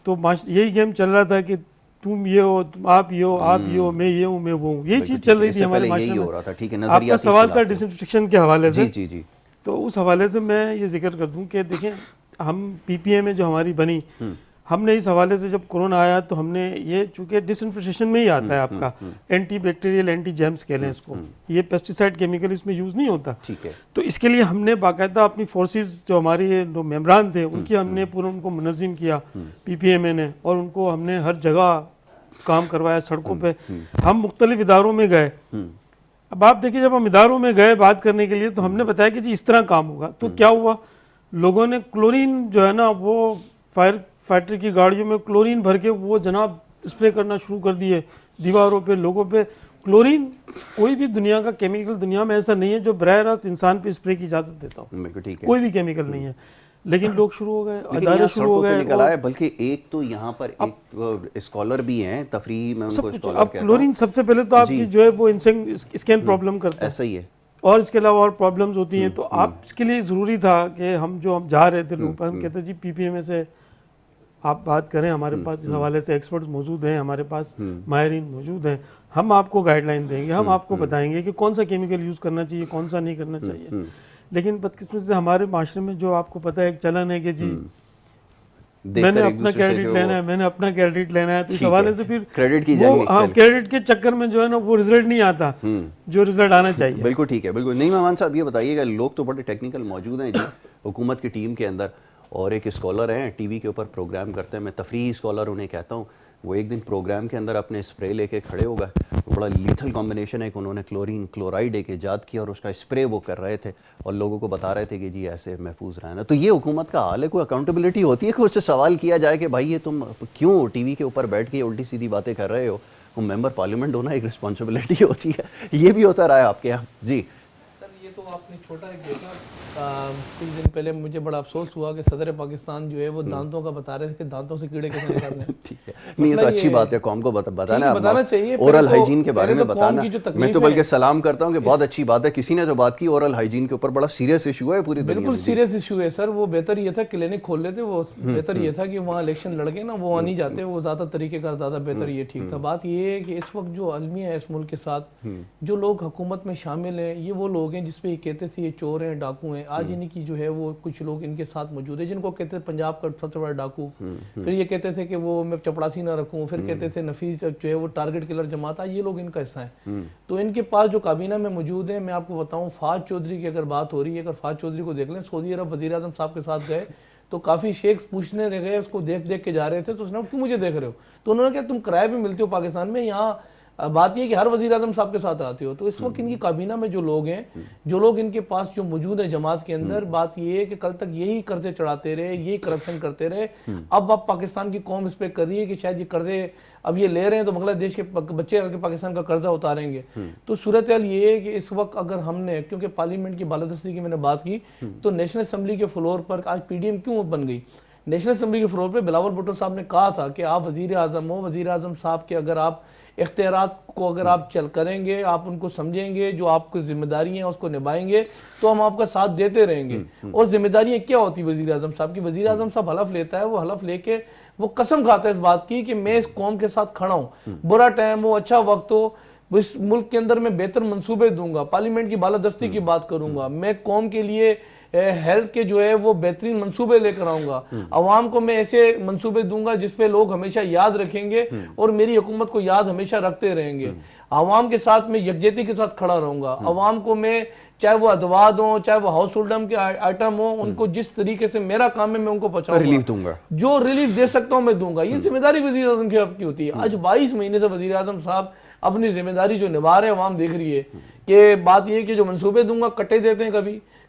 تو یہی گیم چل رہا تھا کہ تم یہ ہو، آپ یہ ہو، آپ یہ ہو، میں یہ ہوں، میں وہ ہوں. یہی چیز چل رہی تھی ہمارے معاشرے میں. آپ کا سوال تھا ڈسانفیکشن کے حوالے سے. جی جی. تو اس حوالے سے میں یہ ذکر کر دوں کہ دیکھیں ہم پی پی اے میں جو ہماری بنی، ہم نے اس حوالے سے جب کورونا آیا تو ہم نے یہ چونکہ ڈسانفیکشن میں ہی آتا ہے آپ کا اینٹی بیکٹیریل اینٹی جیمز کہہ لیں اس کو، یہ پیسٹیسائڈ کیمیکل اس میں یوز نہیں ہوتا. ٹھیک ہے. تو اس کے لیے ہم نے باقاعدہ اپنی فورسز جو ہماری جو ممبران تھے ان کی ہم نے پورا ان کو منظم کیا پی پی ایم اے نے، اور ان کو ہم نے ہر جگہ کام کروایا سڑکوں پہ. ہم مختلف اداروں میں گئے. اب آپ دیکھیے جب ہم اداروں میں گئے بات کرنے کے لیے تو ہم نے بتایا کہ جی اس طرح کام ہوگا. تو کیا ہوا، لوگوں نے کلورین جو ہے نا وہ فائٹر کی گاڑیوں میں کلورین بھر کے وہ جناب اسپرے کرنا شروع کر دیے دیواروں پہ، لوگوں پہ. کلورین کوئی بھی دنیا کا کیمیکل دنیا میں ایسا نہیں ہے جو براہ راست انسان پہ اسپرے کی اجازت دیتا ہو. کوئی بھی کیمیکل نہیں ہے. لیکن لوگ شروع ہو گئے، ادارے شروع ہو گئے نکل آئے. بلکہ ایک تو یہاں پر ایک اسکالر بھی ہیں، تفریح میں ان کو اسکالر کہتا ہوں. اب کلورین سب سے پہلے تو آپ کی جو ہے وہ اسکین پرابلم کرتا ہے، ایسا ہی ہے، اور اس کے علاوہ اور پرابلمز ہوتی ہیں. تو آپ اس کے لیے ضروری تھا کہ ہم جا رہے تھے لوگوں پر، ہم کہتے ہیں جی پی پی ایم سے آپ بات کریں، ہمارے پاس اس حوالے سے ایکسپرٹس موجود ہیں، ہمارے پاس ماہرین موجود ہیں، ہم آپ کو گائیڈ لائن دیں گے، ہم آپ کو بتائیں گے کہ کون سا کیمیکل یوز کرنا چاہیے، کون سا نہیں کرنا چاہیے. لیکن بدقسمتی سے ہمارے معاشرے میں جو آپ کو پتہ ہے ایک چلن ہے کہ جی میں نے اپنا کریڈٹ لینا ہے، میں نے اپنا کریڈٹ لینا ہے. تو اس حوالے سے پھر کریڈٹ کے چکر میں جو ہے نا وہ رزلٹ نہیں آتا جو رزلٹ آنا چاہیے. بالکل ٹھیک ہے. بالکل نہیں. مہمان صاحب یہ بتائیے گا، لوگ تو بڑے ٹیکنیکل موجود ہیں جی حکومت کی ٹیم کے اندر، اور ایک اسکالر ہیں ٹی وی کے اوپر پروگرام کرتے ہیں، میں تفریحی اسکالر انہیں کہتا ہوں. وہ ایک دن پروگرام کے اندر اپنے اسپرے لے کے کھڑے ہو گئے. بڑا لیتھل کمبینیشن ہے کہ انہوں نے کلورین کلورائڈ ایک ایجاد کیا اور اس کا اسپرے وہ کر رہے تھے اور لوگوں کو بتا رہے تھے کہ جی ایسے محفوظ رہنا. تو یہ حکومت کا حال ہے. کوئی اکاؤنٹیبلٹی ہوتی ہے کہ اس سے سوال کیا جائے کہ بھائی یہ تم کیوں ٹی وی کے اوپر بیٹھ کے الٹی سیدھی باتیں کر رہے ہو؟ وہ ممبر پارلیمنٹ ہونا ایک رسپانسبلٹی ہوتی ہے. یہ بھی ہوتا رہا ہے آپ کے یہاں؟ جی سر یہ تو آپ نے چھوٹا ایک دیکھا. کچھ دن پہلے مجھے بڑا افسوس ہوا کہ صدر پاکستان جو ہے وہ دانتوں کا بتا رہے تھے کہ دانتوں سے کیڑے کیسے نکالنے ہیں. ٹھیک ہے. نہیں یہ تو اچھی بات ہے، قوم کو بتانا چاہیے. اورل ہائیجین کے بارے میں بتانا، میں تو بلکہ سلام کرتا ہوں کہ بہت اچھی بات ہے. کسی نے تو بات کی اورل ہائیجین کے اوپر، بڑا سیریس ایشو ہے پوری دنیا میں. بالکل سیریس ایشو ہے سر. وہ بہتر یہ تھا کلینک کھول لیتے، وہ بہتر یہ تھا کہ وہاں الیکشن لڑ کے نا وہ نہیں جاتے، وہ زیادہ طریقے کا زیادہ بہتر یہ ٹھیک تھا. بات یہ ہے کہ اس وقت جو المیہ ہے اس ملک کے ساتھ، جو لوگ حکومت میں شامل ہیں یہ وہ لوگ ہیں جس پہ یہ کہتے تھے یہ چور ہیں، ڈاکو ہیں. آج ان کی جو ہے وہ کچھ لوگ ان کے ساتھ موجود ہیں جن کو کہتے تھے پنجاب کا سب سے بڑا ڈاکو، پھر یہ کہتے تھے کہ وہ میں چپڑاسی نہ رکھوں، پھر کہتے تھے نفیس جو ہے وہ ٹارگٹ کلر جماعت ہے. یہ لوگ ان کا حصہ ہیں. تو ان کے پاس جو کابینہ میں موجود ہیں، میں آپ کو بتاؤں فہد چودھری کی اگر بات ہو رہی ہے، اگر فہد چودھری کو دیکھ لیں، سعودی عرب وزیر اعظم صاحب کے ساتھ گئے تو کافی شیخ پوچھنے گئے، اس کو دیکھ کے جا رہے تھے. تو اس نے کیوں مجھے دیکھ رہے ہو؟ تو انہوں نے کہا تم کرائے پہ ملتے ہو پاکستان میں، یہاں بات یہ کہ ہر وزیر اعظم صاحب کے ساتھ آتے ہو. تو اس وقت ان کی کابینہ میں جو لوگ ہیں، جو لوگ ان کے پاس جو موجود ہیں جماعت کے اندر، بات یہ ہے کہ کل تک یہی قرضے چڑھاتے رہے، یہی کرپشن کرتے رہے. اب پاکستان کی قوم اس پہ کر رہی ہے کہ شاید یہ قرضے اب یہ لے رہے ہیں تو بنگلہ دیش کے بچے آ کے پاکستان کا قرضہ اتاریں گے. تو صورتحال یہ ہے کہ اس وقت اگر ہم نے، کیونکہ پارلیمنٹ کی بالادستی کی میں نے بات کی، تو نیشنل اسمبلی کے فلور پر آج پی ڈی ایم کیوں بن گئی؟ نیشنل اسمبلی کے فلور پہ بلاول بھٹو صاحب نے کہا تھا کہ آپ وزیر اعظم ہو، وزیر اعظم صاحب کے اگر آپ اختیارات کو اگر آپ چل کریں گے، آپ ان کو سمجھیں گے، جو آپ کی ذمہ داری ہیں اس کو نبھائیں گے تو ہم آپ کا ساتھ دیتے رہیں گے. اور ذمہ داریاں کیا ہوتی وزیر اعظم صاحب کی؟ وزیر اعظم صاحب حلف لیتا ہے، وہ حلف لے کے وہ قسم کھاتا ہے اس بات کی کہ میں اس قوم کے ساتھ کھڑا ہوں، برا ٹائم ہو اچھا وقت ہو، اس ملک کے اندر میں بہتر منصوبے دوں گا، پارلیمنٹ کی بالادستی کی بات کروں گا، میں قوم کے لیے ہیلتھ کے جو ہے وہ بہترین منصوبے لے کر آؤں گا، عوام کو میں ایسے منصوبے دوں گا جس پہ لوگ ہمیشہ یاد رکھیں گے اور میری حکومت کو یاد ہمیشہ رکھتے رہیں گے. عوام کے ساتھ میں یکجہتی کے ساتھ کھڑا رہوں گا. عوام کو میں چاہے وہ ادوات ہوں، چاہے وہ ہاؤس ہولڈ کے آئٹم ہوں، ان کو جس طریقے سے میرا کام ہے میں ان کو پہنچاؤں گا، ریلیف دوں گا، جو ریلیف دے سکتا ہوں میں دوں گا. یہ ذمہ داری وزیر اعظم کی ہوتی ہے. آج 22 مہینے سے وزیر اعظم صاحب اپنی ذمہ داری جو نبھا رہے ہیں عوام دیکھ رہی ہے. کہ بات یہ کہ جو منصوبے دوں گا کٹے دیتے ہیں،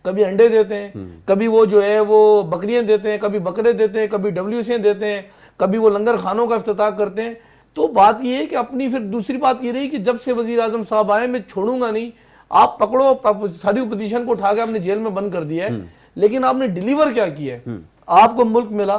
کبھی انڈے دیتے ہیں، کبھی وہ جو ہے وہ بکریاں دیتے ہیں، کبھی بکرے دیتے ہیں، کبھی WC دیتے ہیں، کبھی وہ لنگر خانوں کا افتتاح کرتے ہیں. تو بات یہ ہے کہ اپنی پھر دوسری بات یہ رہی کہ جب سے وزیر اعظم صاحب آئے میں چھوڑوں گا نہیں. آپ پکڑو ساری اپوزیشن کو اٹھا کے آپ نے جیل میں بند کر دیا ہے، لیکن آپ نے ڈیلیور کیا کیا ہے؟ آپ کو ملک ملا،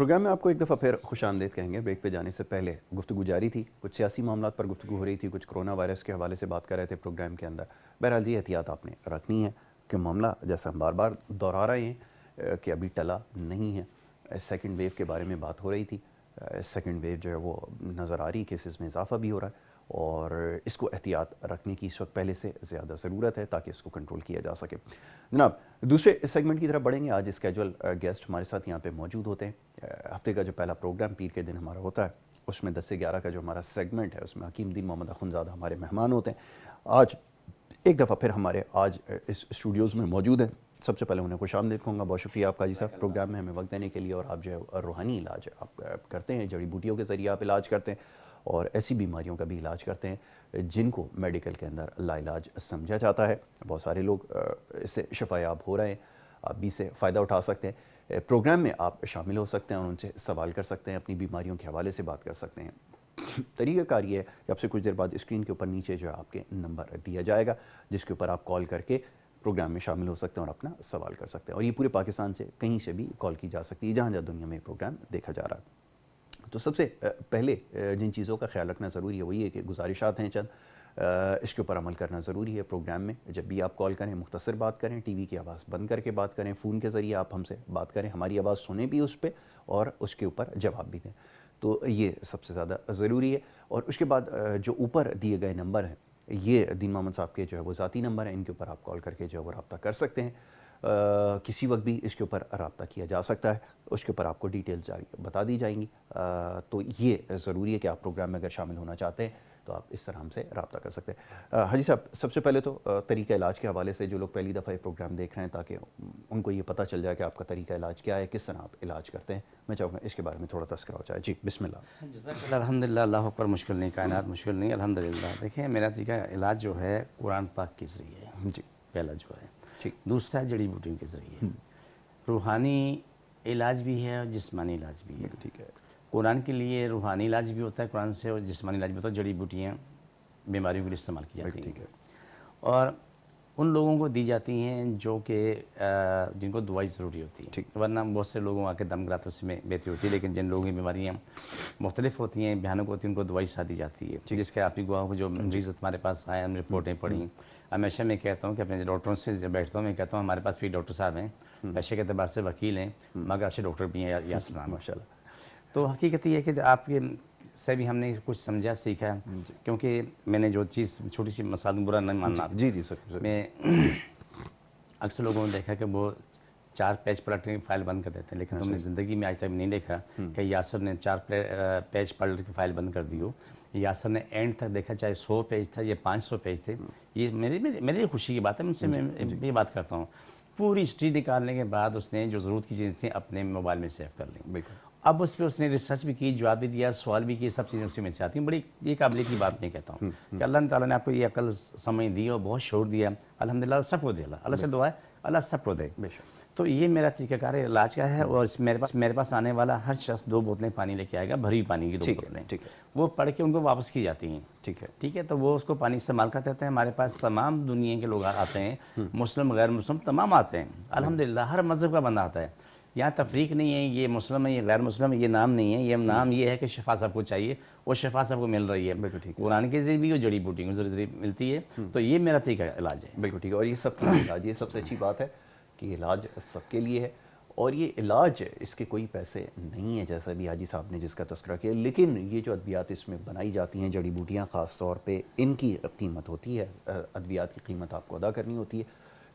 پروگرام میں آپ کو ایک دفعہ پھر خوش آمدید کہیں گے. بریک پہ جانے سے پہلے گفتگو جاری تھی, کچھ سیاسی معاملات پر گفتگو ہو رہی تھی, کچھ کرونا وائرس کے حوالے سے بات کر رہے تھے پروگرام کے اندر. بہرحال جی احتیاط آپ نے رکھنی ہے کہ معاملہ جیسا ہم بار بار دہرا رہے ہیں کہ ابھی ٹلا نہیں ہے. سیکنڈ ویو کے بارے میں بات ہو رہی تھی. سیکنڈ ویو جو ہے وہ نظر آ رہی, کیسز میں اضافہ بھی ہو رہا ہے اور اس کو احتیاط رکھنے کی اس وقت پہلے سے زیادہ ضرورت ہے تاکہ اس کو کنٹرول کیا جا سکے. جناب دوسرے سیگمنٹ کی طرف بڑھیں گے. آج اسکیجول گیسٹ ہمارے ساتھ یہاں پہ موجود ہوتے ہیں. ہفتے کا جو پہلا پروگرام پیر کے دن ہمارا ہوتا ہے اس میں 10 سے 11 کا جو ہمارا سیگمنٹ ہے اس میں حکیم الدین محمد اخندزادہ ہمارے مہمان ہوتے ہیں. آج ایک دفعہ پھر ہمارے آج اس اسٹوڈیوز میں موجود ہیں. سب سے پہلے انہیں خوش آمدید کہوں گا. بہت شکریہ آپ کا جی صاحب پروگرام میں ہمیں وقت دینے کے لیے. اور آپ جو ہے روحانی علاج آپ کرتے ہیں, جڑی بوٹیوں کے ذریعے آپ علاج کرتے ہیں اور ایسی بیماریوں کا بھی علاج کرتے ہیں جن کو میڈیکل کے اندر لا علاج سمجھا جاتا ہے. بہت سارے لوگ اس سے شفا یاب ہو رہے ہیں, آپ بھی سے فائدہ اٹھا سکتے ہیں. پروگرام میں آپ شامل ہو سکتے ہیں اور ان سے سوال کر سکتے ہیں, اپنی بیماریوں کے حوالے سے بات کر سکتے ہیں. طریقہ کار یہ ہے کہ آپ سے کچھ دیر بعد اسکرین کے اوپر نیچے جو ہے آپ کے نمبر دیا جائے گا جس کے اوپر آپ کال کر کے پروگرام میں شامل ہو سکتے ہیں اور اپنا سوال کر سکتے ہیں. اور یہ پورے پاکستان سے کہیں سے بھی کال کی جا سکتی ہے جہاں جہاں دنیا میں پروگرام دیکھا جا رہا ہے. تو سب سے پہلے جن چیزوں کا خیال رکھنا ضروری ہے وہ یہ کہ گزارشات ہیں چند, اس کے اوپر عمل کرنا ضروری ہے. پروگرام میں جب بھی آپ کال کریں مختصر بات کریں, ٹی وی کی آواز بند کر کے بات کریں, فون کے ذریعے آپ ہم سے بات کریں, ہماری آواز سنیں بھی اس پہ اور اس کے اوپر جواب بھی دیں. تو یہ سب سے زیادہ ضروری ہے. اور اس کے بعد جو اوپر دیے گئے نمبر ہیں یہ دین محمد صاحب کے جو ہے وہ ذاتی نمبر ہیں, ان کے اوپر آپ کال کر کے جو ہے وہ رابطہ کر سکتے ہیں. کسی وقت بھی اس کے اوپر رابطہ کیا جا سکتا ہے, اس کے اوپر آپ کو ڈیٹیلز بتا دی جائیں گی. تو یہ ضروری ہے کہ آپ پروگرام میں اگر شامل ہونا چاہتے ہیں تو آپ اس طرح ہم سے رابطہ کر سکتے ہیں. حاجی صاحب سب سے پہلے تو طریقہ علاج کے حوالے سے جو لوگ پہلی دفعہ یہ پروگرام دیکھ رہے ہیں تاکہ ان کو یہ پتہ چل جائے کہ آپ کا طریقہ علاج کیا ہے, کس طرح آپ علاج کرتے ہیں, میں چاہوں گا اس کے بارے میں تھوڑا تذکرہ ہو جائے. جی بسم اللہ. جزاک اللہ. الحمدللہ, اللہ اکبر. مشکل نہیں, کائنات مشکل نہیں, الحمدللہ. دیکھیں میرا طریقہ علاج جو ہے قرآن پاک کے ذریعے ہے, جی پہلا جو ہے. ٹھیک. دوسرا جڑی بوٹیوں کے ذریعے. روحانی علاج بھی ہے اور جسمانی علاج بھی ہے. ٹھیک ہے. قرآن کے لیے روحانی علاج بھی ہوتا ہے قرآن سے, اور جسمانی علاج بھی ہوتا ہے. جڑی بوٹیاں بیماریوں کے لیے استعمال کی جاتی ہیں. ٹھیک ہے. اور ان لوگوں کو دی جاتی ہیں جو کہ جن کو دوائی ضروری ہوتی ہے. ورنہ بہت سے لوگوں آ کے دم کراتے اس میں بہتری ہوتی ہے, لیکن جن لوگوں کی بیماریاں مختلف ہوتی ہیں, بھیانک ہوتی ہیں, ان کو دوائی ساتھ دی جاتی ہے. جس کے آپ کی گواہوں کو جو مریض ہمارے پاس آئے, ہم رپورٹیں پڑھیں. ہمیشہ میں کہتا ہوں کہ اپنے ڈاکٹروں سے جب بیٹھتا ہوں میں کہتا ہوں ہمارے پاس بھی ڈاکٹر صاحب ہیں, پیشے کے اعتبار سے وکیل ہیں, مگر اچھے ڈاکٹر بھی ہیں یا سلام ماشاء اللہ. تو حقیقت یہ ہے کہ آپ کے سے بھی ہم نے کچھ سمجھا سیکھا, کیونکہ میں نے جو چیز چھوٹی سی مثال برا نہیں ماننا. جی جی سر. میں اکثر لوگوں نے دیکھا کہ وہ 4 پیج پلٹ کے فائل بند کر دیتے ہیں, لیکن تم نے زندگی میں آج تک نہیں دیکھا کہ یاسر نے 4 پیج پلٹ کے فائل بند کر دی ہو. یاسر نے اینڈ تک دیکھا, چاہے 100 پیج تھا یا 500 پیج تھے. یہ میری خوشی کی بات ہے, مجھ سے میں یہ بات کرتا ہوں. پوری ہسٹری نکالنے کے بعد اس نے جو ضرورت کی چیزیں تھیں اپنے موبائل میں سیو کر لیں. بالکل. اب اس پہ اس نے ریسرچ بھی کی, جواب بھی دیا, سوال بھی کیے, سب چیزیں اسی میں سے آتی ہیں. بڑی یہ قابل کی بات میں کہتا ہوں کہ اللہ تعالیٰ نے آپ کو یہ عقل سمجھ دی اور بہت شعور دیا. الحمدللہ سب کو دے, اللہ سے دعا ہے اللہ سب کو دے. تو یہ میرا طریقہ کار علاج کا ہے. اور میرے پاس آنے والا ہر شخص 2 بوتلیں پانی لے کے آئے گا, بھری پانی کی 2 بوتلیں. وہ پڑھ کے ان کو واپس کی جاتی ہیں. ٹھیک ہے. تو وہ اس کو پانی استعمال کرتے ہیں. ہمارے پاس تمام دنیا کے لوگ آتے ہیں, مسلم غیر مسلم تمام آتے ہیں. الحمدللہ ہر مذہب کا بندہ آتا ہے. یہاں تفریق نہیں ہے, یہ مسلم ہے یہ غیر مسلم ہے, یہ نام نہیں ہے. یہ نام یہ ہے کہ شفا سب کو چاہیے, وہ شفا سب کو مل رہی ہے. قرآن کے ذریعے بھی اور جڑی بوٹیوں کے ذریعے ملتی ہے. تو یہ میرا طریقہ علاج ہے. بالکل ٹھیک ہے. اور یہ سب کے لیے علاج, یہ سب سے اچھی بات ہے کہ علاج سب کے لیے ہے. اور یہ علاج اس کے کوئی پیسے نہیں ہیں جیسا بھی حاجی صاحب نے جس کا تذکرہ کیا, لیکن یہ جو ادویات اس میں بنائی جاتی ہیں, جڑی بوٹیاں خاص طور پہ, ان کی قیمت ہوتی ہے, ادویات کی قیمت آپ کو ادا کرنی ہوتی ہے.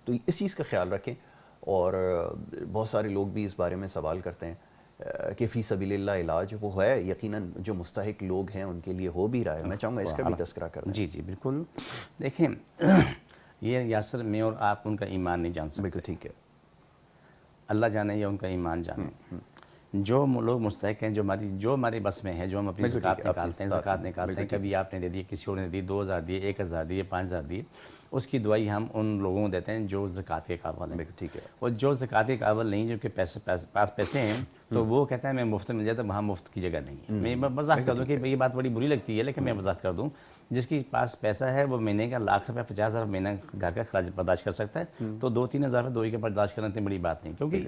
تو اس چیز کا خیال رکھیں. اور بہت سارے لوگ بھی اس بارے میں سوال کرتے ہیں کہ فی سبیل اللہ علاج وہ ہے, یقیناً جو مستحق لوگ ہیں ان کے لیے ہو بھی رہا ہے. میں چاہوں گا اس کا بھی تذکرہ کریں. جی جی بالکل. دیکھیں یہ یاسر میں اور آپ ان کا ایمان نہیں جان سکتے. بالکل ٹھیک ہے. اللہ جانے یا ان کا ایمان جانے. جو لوگ مستحق ہیں, جو ہماری بس میں ہے, جو ہم اپنی زکوٰۃ نکالتے ہیں, کبھی آپ نے دے دی, کسی اور نے دی, 2000 دیے, 1000 دیے, 5000 دیے, اس کی دوائی ہم ان لوگوں کو دیتے ہیں جو زکوٰۃ کے قابل ہیں. ٹھیک ہے. اور جو زکوٰۃ کے قابل نہیں, جو کہ پاس پیسے ہیں, تو وہ کہتا ہے میں مفت مل جائے, تو وہاں مفت کی جگہ نہیں ہے. میں وضاحت کر دوں کہ یہ بات بڑی بری لگتی ہے, لیکن میں وضاحت کر دوں, جس کے پاس پیسہ ہے وہ مہینے کا 1,00,000 روپے 50,000 مہینہ گھر کا خراج برداشت کر سکتا ہے. تو 2-3 ہزار روپے دوائی کا برداشت کرنا اتنی بڑی بات نہیں, کیونکہ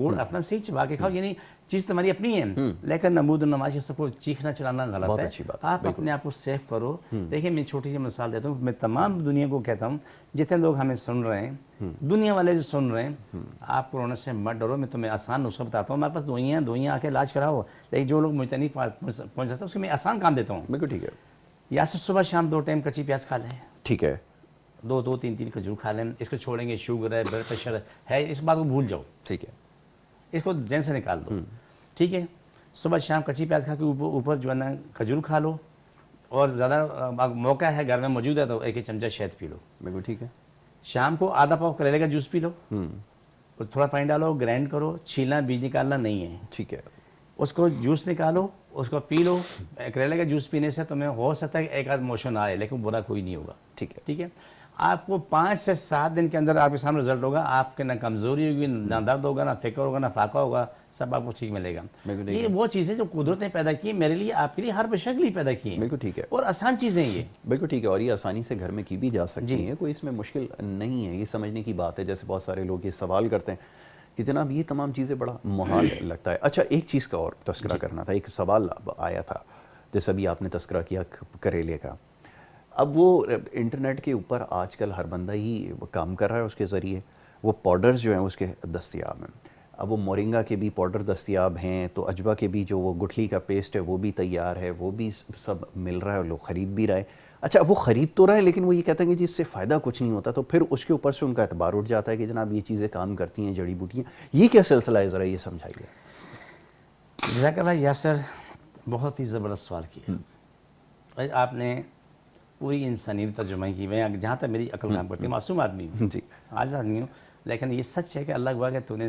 گڑ اپنا صحیح چبا کے کھاؤ, یعنی چیز تمہاری اپنی ہے, لیکن نمود و نمائش سب کو چیخنا چلانا غلط ہے. آپ اپنے آپ کو سیف کرو. دیکھیں میں چھوٹی سی مثال دیتا ہوں, میں تمام دنیا کو کہتا ہوں جتنے لوگ ہمیں سن رہے ہیں, دنیا والے جو سن رہے ہیں, آپ کورونا سے مت ڈرو. میں تمہیں آسان نسخہ بتاتا ہوں, ہمارے پاس دوائیاں آ کے علاج کراؤ, لیکن جو لوگ مجھ تک نہیں پہنچ سکتا اس کے میں آسان کام دیتا ہوں. بالکل ٹھیک ہے. یا سے صبح شام 2 ٹائم کچی پیاز کھا لیں, ٹھیک ہے. 2-3 کھجور کھا لیں. اس کو چھوڑیں گے شوگر ہے, بلڈ پریشر ہے, اس بات کو بھول جاؤ. ٹھیک ہے. اس کو ذہن سے نکال دو. ٹھیک ہے, صبح شام کچی پیاز کھا کے اوپر جو ہے نا کھجور کھا لو, اور زیادہ موقع ہے گھر میں موجود ہے تو 1 چمچہ شہد پی لو. بالکل ٹھیک ہے. شام کو آدھا پاؤ کریلے کا جوس پی لو, تھوڑا پانی ڈالو, گرائنڈ کرو, چھیلنا بیج نکالنا نہیں ہے. ٹھیک ہے. اس کو جوس نکالو, اس کو پی لو. کریلے کا جوس پینے سے تمہیں ہو سکتا ہے کہ 1 آدھ موشن آئے, لیکن برا کوئی نہیں ہوگا. ٹھیک ہے. ٹھیک ہے. آپ کو 5 سے 7 دن کے اندر آپ کے سامنے رزلٹ ہوگا. آپ کے نہ کمزوری ہوگی, نہ درد ہوگا, نہ فکر ہوگا, نہ فاقہ ہوگا, سب آپ کو ٹھیک ملے گا. یہ وہ چیزیں جو قدرت نے پیدا کی میرے لیے, آپ کے لیے, ہر بشر کے لیے پیدا کی ہیں. بالکل ٹھیک ہے. اور آسان چیزیں یہ. بالکل ٹھیک ہے, اور یہ آسانی سے گھر میں کی بھی جا سکتی ہیں, کوئی اس میں مشکل نہیں ہے. یہ سمجھنے کی بات ہے. جیسے بہت سارے لوگ یہ سوال کرتے ہیں کہ جناب یہ تمام چیزیں بڑا محال لگتا ہے. اچھا, ایک چیز کا اور تذکرہ کرنا تھا. ایک سوال آیا تھا, جیسے ابھی آپ نے تذکرہ کیا کریلے کا. اب وہ انٹرنیٹ کے اوپر آج کل ہر بندہ ہی کام کر رہا ہے اس کے ذریعے. وہ پاؤڈرز جو ہیں اس کے دستیاب ہیں. اب وہ مورنگا کے بھی پاؤڈر دستیاب ہیں, تو اجوا کے بھی جو وہ گٹھلی کا پیسٹ ہے وہ بھی تیار ہے, وہ بھی سب مل رہا ہے, لوگ خرید بھی رہے ہیں. اچھا, اب وہ خرید تو رہا ہے, لیکن وہ یہ کہتے ہیں کہ جی اس سے فائدہ کچھ نہیں ہوتا, تو پھر اس کے اوپر سے ان کا اعتبار اٹھ جاتا ہے کہ جناب یہ چیزیں کام کرتی ہیں, جڑی بوٹیاں. یہ کیا سلسلہ ہے, ذرا یہ سمجھائیے. جزاک اللہ یاسر, بہت ہی زبردست سوال کیا. آپ نے پوری انسانیت ترجمہ کی. میں جہاں تک میری عقل کام کرتی ہے, معصوم آدمی ہوں, جی, عاجز آدمی ہوں, لیکن یہ سچ ہے کہ اللہ گواہ کہ تو نے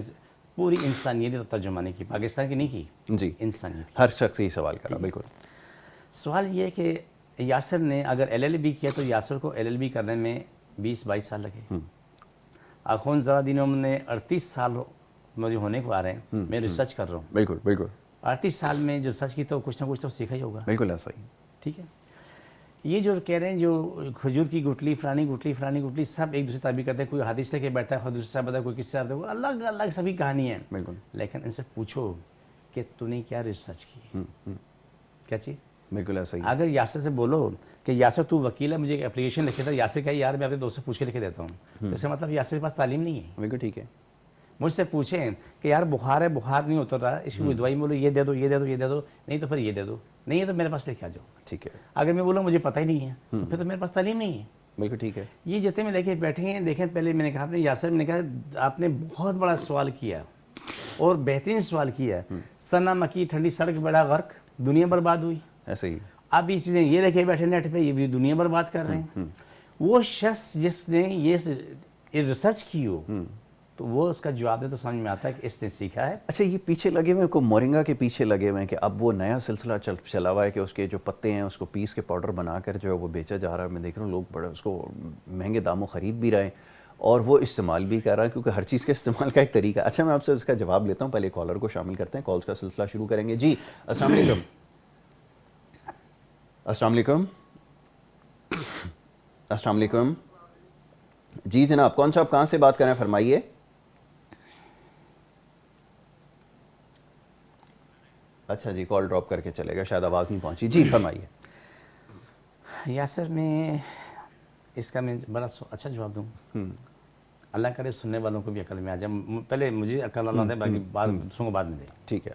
پوری انسانیت ترجمہ نہیں کی, پاکستان کی نہیں کی, جی, انسانیت کی. ہر شخص یہ سوال کرا. بالکل. سوال یہ ہے کہ یاسر نے اگر LLB کیا تو یاسر کو LLB کرنے میں 20-22 سال لگے. اخون زرادینوں نے 38 سال مجھے ہونے کو آ رہے ہیں, میں ریسرچ کر رہا ہوں. بالکل بالکل. 38 سال میں جو ریسرچ کی تو کچھ نہ کچھ تو سیکھا ہی ہوگا. بالکل ایسا ہی. ٹھیک ہے. یہ جو کہہ رہے ہیں جو کھجور کی گٹلی فلانی گٹلی سب ایک دوسرے تعبیر کرتے ہیں. کوئی حدیث لے کے بیٹھتا ہے, خود دوسرے صاحب بتا, کوئی کس سے آتا ہے, الگ الگ سبھی کہانی ہیں. بالکل. لیکن ان سے پوچھو کہ تو نے کیا ریسرچ کی, کیا چیز. بالکل ایسا ہی. اگر یاسر سے بولو کہ یاسر تو وکیل ہے, مجھے ایک اپلیکیشن لکھے تھا, یاسر کہا یار میں اپنے دوست سے پوچھ کے لکھ دیتا ہوں, تو اس کا مطلب یاسر کے پاس تعلیم نہیں ہے. بالکل ٹھیک ہے. مجھ سے پوچھیں کہ یار بخار ہے, بخار نہیں اتر رہا, اس کی کوئی دوائی بولو, یہ دے دو, یہ دے دو, یہ دے دو, نہیں تو پھر یہ دے دو, نہیں ہے تو میرے پاس لے کے آ جاؤ. ٹھیک ہے. اگر میں بولوں مجھے پتہ ہی نہیں ہے تو پھر تو میرے پاس تعلیم نہیں ہے. بالکل ٹھیک ہے. یہ جتنے میں لے کے بیٹھے ہیں, دیکھیں پہلے میں نے کہا اپنے یاسر نے کہا آپ نے بہت بڑا سوال کیا اور بہترین سوال کیا. سنا مکی ٹھنڈی سڑک بڑا غرق, دنیا برباد ہوئی. ایسے ہی. اب یہ چیزیں یہ لے کے بیٹھے نیٹ پہ, یہ بھی دنیا برباد کر رہے ہیں. وہ شخص جس نے یہ ریسرچ کی ہو تو وہ اس کا جواب دے تو سمجھ میں آتا ہے کہ اس نے سیکھا ہے. اچھا, یہ پیچھے لگے ہوئے کو مورنگا کے پیچھے لگے ہوئے ہیں کہ اب وہ نیا سلسلہ چلا ہوا ہے کہ اس کے جو پتے ہیں اس کو پیس کے پاؤڈر بنا کر جو ہے وہ بیچا جا رہا ہے. میں دیکھ رہا ہوں لوگ بڑے اس کو مہنگے داموں خرید بھی رہے ہیں اور وہ استعمال بھی کر رہا ہے, کیونکہ ہر چیز کے استعمال کا ایک طریقہ. اچھا, میں آپ سے اس کا جواب لیتا ہوں, پہلے کالر کو شامل کرتے ہیں, کالز کا سلسلہ شروع کریں گے. جی السلام علیکم. السلام علیکم. السلام علیکم. جی جناب, کون صاحب کہاں سے بات کر رہے ہیں, فرمائیے. اچھا جی, کال ڈراپ کر کے چلے گا, شاید آواز نہیں پہنچی. جی فرمائیے. یاسر میں اس کا میں بڑا اچھا جواب دوں. اللہ کرے سننے والوں کو بھی عقل میں آ جائے. پہلے مجھے عقل اللہ دے, باقی دوسروں کو بعد میں دے. ٹھیک ہے.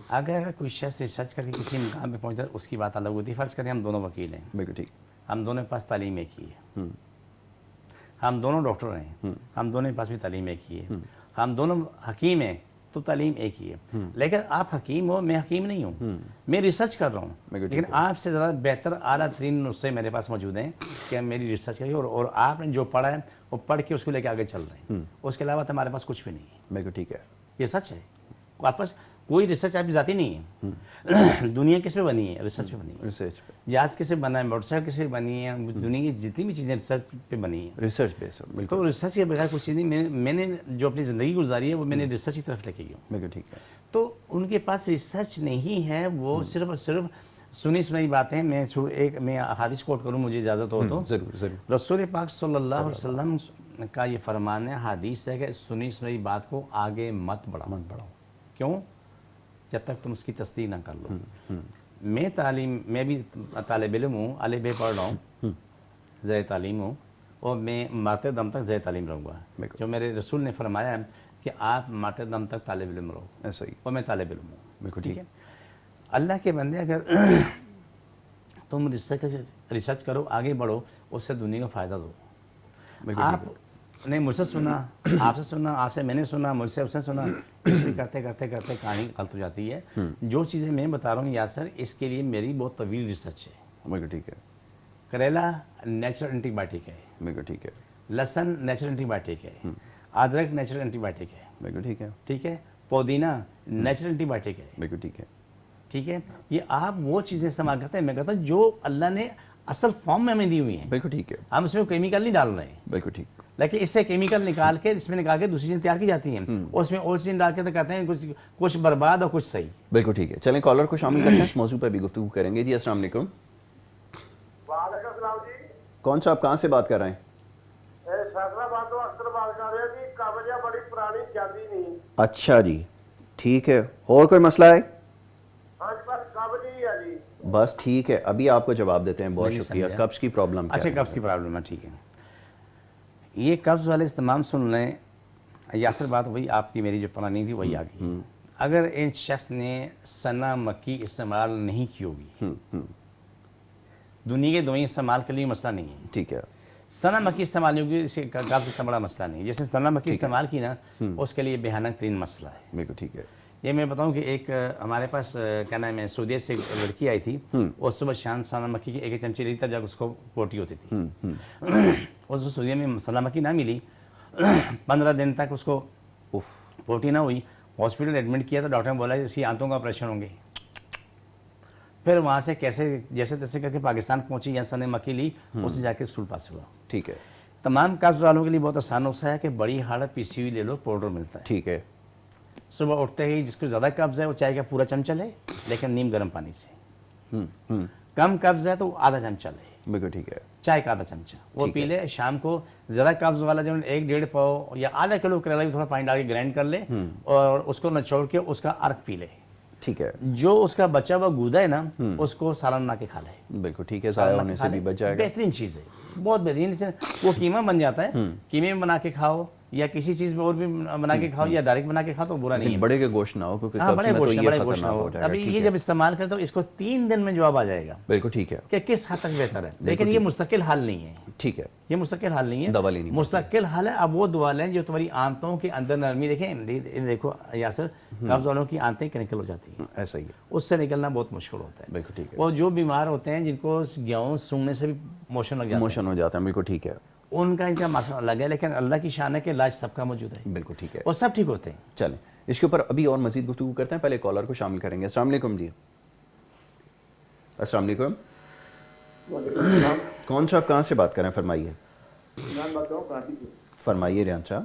اگر کوئی شخص ریسرچ کر کے کسی مقام پہ پہنچتا ہے, اس کی بات الگ ہوتی ہے. فرض کریں ہم دونوں وکیل ہیں, بالکل ٹھیک. ہم دونوں کے پاس تعلیم ایک ہی ہے, ہم دونوں ڈاکٹر ہیں, ہم دونوں کے پاس بھی تعلیم ایک ہی ہے, ہم دونوں حکیم ہیں تو تعلیم ایک ہی ہے. لیکن آپ حکیم ہو, میں حکیم نہیں ہوں, میں ریسرچ کر رہا ہوں. لیکن آپ سے زیادہ بہتر اعلیٰ ترین نسخے میرے پاس موجود ہیں کہ میری ریسرچ کری اور آپ نے جو پڑھا ہے وہ پڑھ کے اس کو لے کے آگے چل رہے ہیں. اس کے علاوہ ہمارے پاس کچھ بھی نہیں ہے. بالکل ٹھیک ہے. یہ سچ ہے. آپ پاس کوئی ریسرچ آپ کی ذاتی نہیں ہے. دنیا کس پہ بنی ہے, ریسرچ پہ بنی ہے. ریسرچ پہ. جہاز کس سے بنا ہے, موٹر سائیکل کس سے بنی ہے, دنیا کی جتنی بھی چیزیں ریسرچ پہ بنی ہیں, ریسرچ بیس. بالکل. تو ریسرچ کے بغیر کچھ چیز نہیں. میں نے جو اپنی زندگی گزاری ہے وہ میں نے ریسرچ کی طرف لے کے گیا ہوں. بالکل ٹھیک ہے. تو ان کے پاس ریسرچ نہیں ہے, وہ صرف اور صرف سنی سنائی باتیں. میں احادیث کوٹ کروں, مجھے اجازت ہو تو. ضرور ضرور. رسول پاک صلی اللہ علیہ وسلم کا یہ فرمان ہے, حدیث ہے کہ سنی سنی بات کو آگے مت بڑھاؤ. کیوں؟ جب تک تم اس کی تصدیق نہ کر لو. میں بھی طالب علم ہوں, ا ب پڑھ رہا ہوں, زیر تعلیم ہوں, اور میں مرتے دم تک زیر تعلیم رہوں گا. جو میرے رسول نے فرمایا ہے کہ آپ مرتے دم تک طالب علم رہو, ایسا ہی. اور میں طالب علم ہوں. بالکل ٹھیک ہے. اللہ کے بندے, اگر تم ریسرچ کرو, آگے بڑھو, اس سے دنیا کو فائدہ دو. آپ نے مجھ سے سنا, آپ سے سنا, آپ سے میں نے سنا, مجھ سے اس نے سنا, کرتے کرتے کرتے کہانی غلط ہو جاتی ہے. جو چیزیں میں بتا رہا ہوں یاسر, اس کے لیے میری بہت طویل ریسرچ ہے. بالکل ٹھیک ہے. کریلا نیچرل اینٹی بایوٹک ہے, بالکل ٹھیک ہے. لہسن نیچرل اینٹی بایوٹک ہے, ادرک نیچرل اینٹی بایوٹک ہے. بالکل ٹھیک ہے. ٹھیک ہے. پودینہ نیچرل اینٹی بایوٹک ہے. بالکل ٹھیک ہے. ٹھیک ہے. یہ آپ وہ چیزیں استعمال کرتے ہیں, میں کہتا ہوں جو اللہ نے اصل فارم میں ہمیں دی ہوئی ہیں. بالکل ٹھیک ہے. ہم اس میں کیمیکل نہیں ڈال رہے ہیں, بالکل ٹھیک. لیکن اس سے کیمیکل نکال کے, اس میں نکال کے دوسری چیزیں تیار کی جاتی ہیں, اور اس میں اور چیزیں ڈال کے تو کہتے ہیں کچھ برباد اور کچھ صحیح. بالکل ٹھیک ہے. چلیں کالر کو شامل کرتے ہیں, اس موضوع پہ بھی گفتگو کریں گے. جی السلام علیکم. وعلیکم السلام جی. کون صاحب کہاں سے بات کر رہے ہیں؟ فیصلہ بات تو اکثر بات کر رہے ہیں جی. قبضیاں بڑی پرانی جاتی نہیں. اچھا جی ٹھیک ہے. اور کوئی مسئلہ ہے؟ ہاں جی, بس قبض ہی ہے جی. بس ٹھیک ہے, ابھی آپ کو جواب دیتے ہیں. بہت شکریہ. قبض کی پرابلم کیا اچھا, ہے؟ قبض کی پرابلم ہے. ٹھیک ہے. یہ قبض والے تمام سن لیں. یاسر بات وہی آپ کی میری جو پرانی تھی وہی آ گئی. اگر ان شخص نے سنا مکی استعمال نہیں کی ہوگی, دنیا کے دوائیں استعمال کے لیے مسئلہ نہیں ہے. ٹھیک ہے. سنا مکی استعمال نہیں ہوگی, اسے قبض اتنا بڑا مسئلہ نہیں. جیسے سنا مکی استعمال کی نا, اس کے لیے بھیانک ترین مسئلہ ہے. بالکل ٹھیک ہے. یہ میں بتاؤں کہ ایک ہمارے پاس کیا نام ہے, سعودیہ سے ایک لڑکی آئی تھی, اور صبح شام سنا مکی کی ایک چمچی لیتا جب اس کو پوٹی ہوتی تھی. اس سعودیہ میں سنا مکی نہ ملی, 15 دن تک اس کو پوٹی نہ ہوئی. ہاسپٹل ایڈمٹ کیا تو ڈاکٹر نے بولا اس کی آنتوں کا آپریشن ہوں گے. پھر وہاں سے کیسے جیسے تیسے کر کے پاکستان پہنچی, یا سنا مکی لی, اس سے جا کے اسٹول پاس ہوا. ٹھیک ہے. تمام قبض والوں کے لیے بہت آسان ہوتا ہے کہ بڑی ہاڑ پیسی ہوئی لے لو, پاؤڈر ملتا ہے. ٹھیک ہے. صبح اٹھتے ہی جس کو زیادہ قبض ہے وہ چائے کا پورا چمچہ لے, لیکن نیم گرم پانی سے. کم قبض ہے تو آدھا چمچہ لے, بالکل ٹھیک ہے. چائے کا آدھا چمچہ وہ پی لے. شام کو زیادہ قبض والا جو 1-1.5 پاؤ یا آدھا کلو کریلا بھی تھوڑا پانی ڈال کے گرائنڈ کر لے, اور اس کو نچوڑ کے اس کا عرق پی لے. ٹھیک ہے. جو اس کا بچا ہوا گودا ہے نا, اس کو سالن بنا کے کھا لے. بالکل ٹھیک ہے. ضائع ہونے سے بھی بچ جائے گا. بہترین چیز ہے, بہت بہترین. وہ قیمہ بن جاتا ہے, قیمے میں بنا کے کھاؤ, یا کسی چیز میں اور بھی بنا کے کھاؤ, یا ڈائریکٹ بنا کے کھاؤ تو برا نہیں ہے. بڑے کے گوشت نہ ہو, کیونکہ ہاں, قبض بڑے میں تو گوشت یہ بڑے گوشت نہ خطرناک ہو. ہو جائے گا. ابھی یہ جب استعمال کرتے تو اس کو 3 دن میں جواب آ جائے گا بالکل ٹھیک ہے کہ کس حد تک بہتر ہے. لیکن یہ مستقل حل نہیں ہے. ٹھیک ہے. یہ مستقل حل نہیں ہے, دوا لینی مستقل حل ہے. اب وہ دوا لیں جو تمہاری آنتوں کے اندر نرمی. دیکھیں دیکھو یاسر, قبض والوں کی آنتیں کنکل ہو جاتی ہیں, ایسا ہی ہے. اس سے نکلنا بہت مشکل ہوتا ہے. بالکل ٹھیک ہے. اور جو بیمار ہوتے ہیں جن کو گیہوں سونگنے سے بھی موشن لگ جاتا ہے, موشن ہو جاتا ہے. بالکل ٹھیک ہے. ان کا مسئلہ الگ ہے, لیکن اللہ کی شان ہے کہ علاج سب کا موجود ہے, بالکل ٹھیک ہے. اور سب ٹھیک ہوتے ہیں. چلیں اس کے اوپر ابھی اور مزید گفتگو کرتے ہیں. پہلے کالر کو شامل کریں گے. السلام علیکم جی. السلام علیکم. کون صاحب کہاں سے بات کر رہے ہیں؟ فرمائیے. میں بات کروں کراچی سے. فرمائیے ریان صاحب.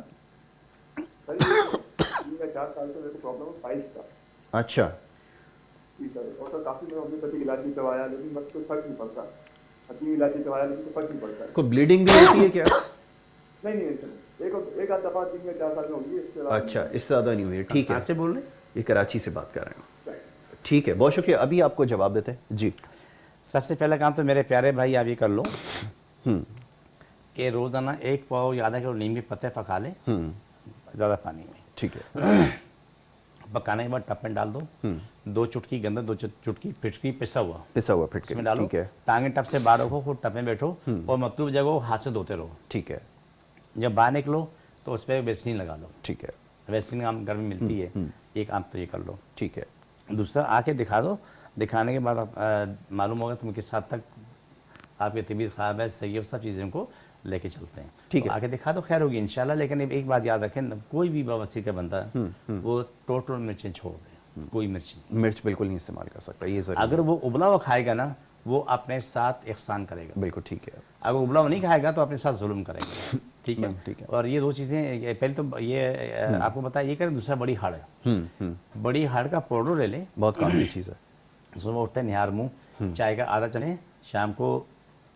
سر 4 سال سے میرے کو پرابلم ہے فائلس کا. اچھا. جی سر, اور سر کافی میں ہومیوپیتھک علاج بھی کروایا, لیکن بس کوئی فرق نہیں پڑتا. حکیمی علاج بھی کروایا, لیکن کوئی فرق نہیں پڑتا. کوئی بلیڈنگ بھی ہوتی ہے کیا؟ نہیں سر, ایک آدھ دفعہ 3 یا 4 سال میں ہوگی. اس سے اچھا, اس سے زیادہ نہیں ہوئی. ٹھیک ہے. کہاں سے بول رہے ہیں؟ یہ کراچی سے بات کر رہے ہیں. ٹھیک ہے, بہت شکریہ. ابھی آپ کو جواب دیتے ہیں. جی. سب سے پہلا کام تو میرے پیارے بھائی آپ یہ کر لو کہ روزانہ 1 پاؤ یا آدھا کلو نیم کے پتے پکا لیں زیادہ پانی میں. ٹھیک ہے. پکانے کے بعد ٹپ میں ڈال دو, 2 چٹکی گندم, 2 چٹکی پھٹکی پسا ہوا پھٹ اس کے میں ڈالو. ٹھیک ہے. ٹانگیں ٹپ سے باہر رکھو, خود ٹپ میں بیٹھو, اور مطلوب جگہ کو ہاتھ سے دھوتے رہو. ٹھیک ہے. جب باہر نکلو تو اس پہ ویسلین لگا لو. ٹھیک ہے. ویسلین عام گھر میں ملتی ہے, ایک عام تو یہ کر لو. ٹھیک ہے. دوسرا آ کے دکھا دو. دکھانے کے بعد معلوم ہوگا تم کس حد تک آپ کی طبیعت خراب ہے, صحیح ہے, سب چیزوں کو لے کے چلتے ہیں. ٹھیک ہے. آ کے دکھا دو, خیر ہوگی انشاءاللہ. لیکن ایک بات یاد رکھیں, کوئی بھی بواسیر کا بندہ وہ ٹوٹل مرچیں چھوڑ دے, کوئی مرچ نہیں. مرچ بالکل نہیں استعمال کر سکتا, یہ ضرور. اگر وہ ابلا ہوا کھائے گا نا, وہ اپنے ساتھ احسان کرے گا. بالکل ٹھیک ہے. اگر ابلا ہوا نہیں کھائے گا تو اپنے ساتھ ظلم کرے گا. ٹھیک ہے. اور یہ 2 چیزیں, پہلے تو یہ آپ کو بتایا یہ کریں. دوسرا بڑی ہاڑ ہے, بڑی ہاڑ کا پاؤڈر لے لیں. بہت کاملی چیز ہے. صبح اٹھتے نہار منہ, چائے کا آدھا چلیں, شام کو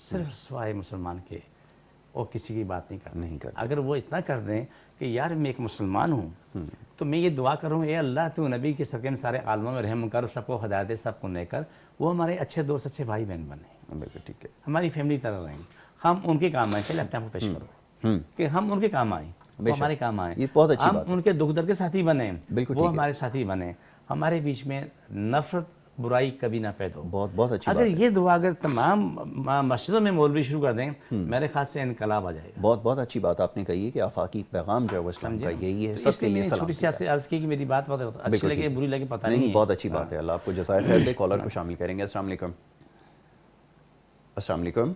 صرف سوائے مسلمان کے اور کسی کی بات نہیں کرتے. کرتے. اگر وہ اتنا کر دیں کہ یار میں ایک مسلمان ہوں تو میں یہ دعا کروں اے اللہ تو نبی کے صدقے میں سارے عالموں میں رحم کر, سب کو ہدایت دے, سب کو لے کر وہ ہمارے اچھے دوست, اچھے بھائی بہن بنے, بالکل ٹھیک ہے. ہماری فیملی طرح رہیں, ہم ان کے کام آئیں. پہلے اپنے آپ کو پیش کرو کہ ہم ان کے کام آئیں, وہ ہمارے کام آئیں. یہ بہت اچھی ہم بات ہے. ان کے دکھ درد کے ساتھی بنیں, بالکل وہ ہمارے ساتھی بنیں. ہمارے بیچ میں نفرت برائی کبھی نہ پیدا ہو. بہت اچھی اگر یہ دعا اگر تمام مسجدوں میں مولوی شروع کر دیں میرے خیال سے انقلاب آ جائے گا. بہت اچھی بات آپ نے کہی ہے کہ آفاقی پیغام جو ہے وہ اسلام کا یہی ہے. سب کے لیے سلام. چھوٹی سی آپ سے عرض کی کہ میری بات بہت اچھی لگے بری لگے پتہ نہیں. بہت اچھی بات ہے. اللہ آپ کو جزائے خیر دے. کالر کو شامل کریں گے. السلام علیکم. السلام علیکم.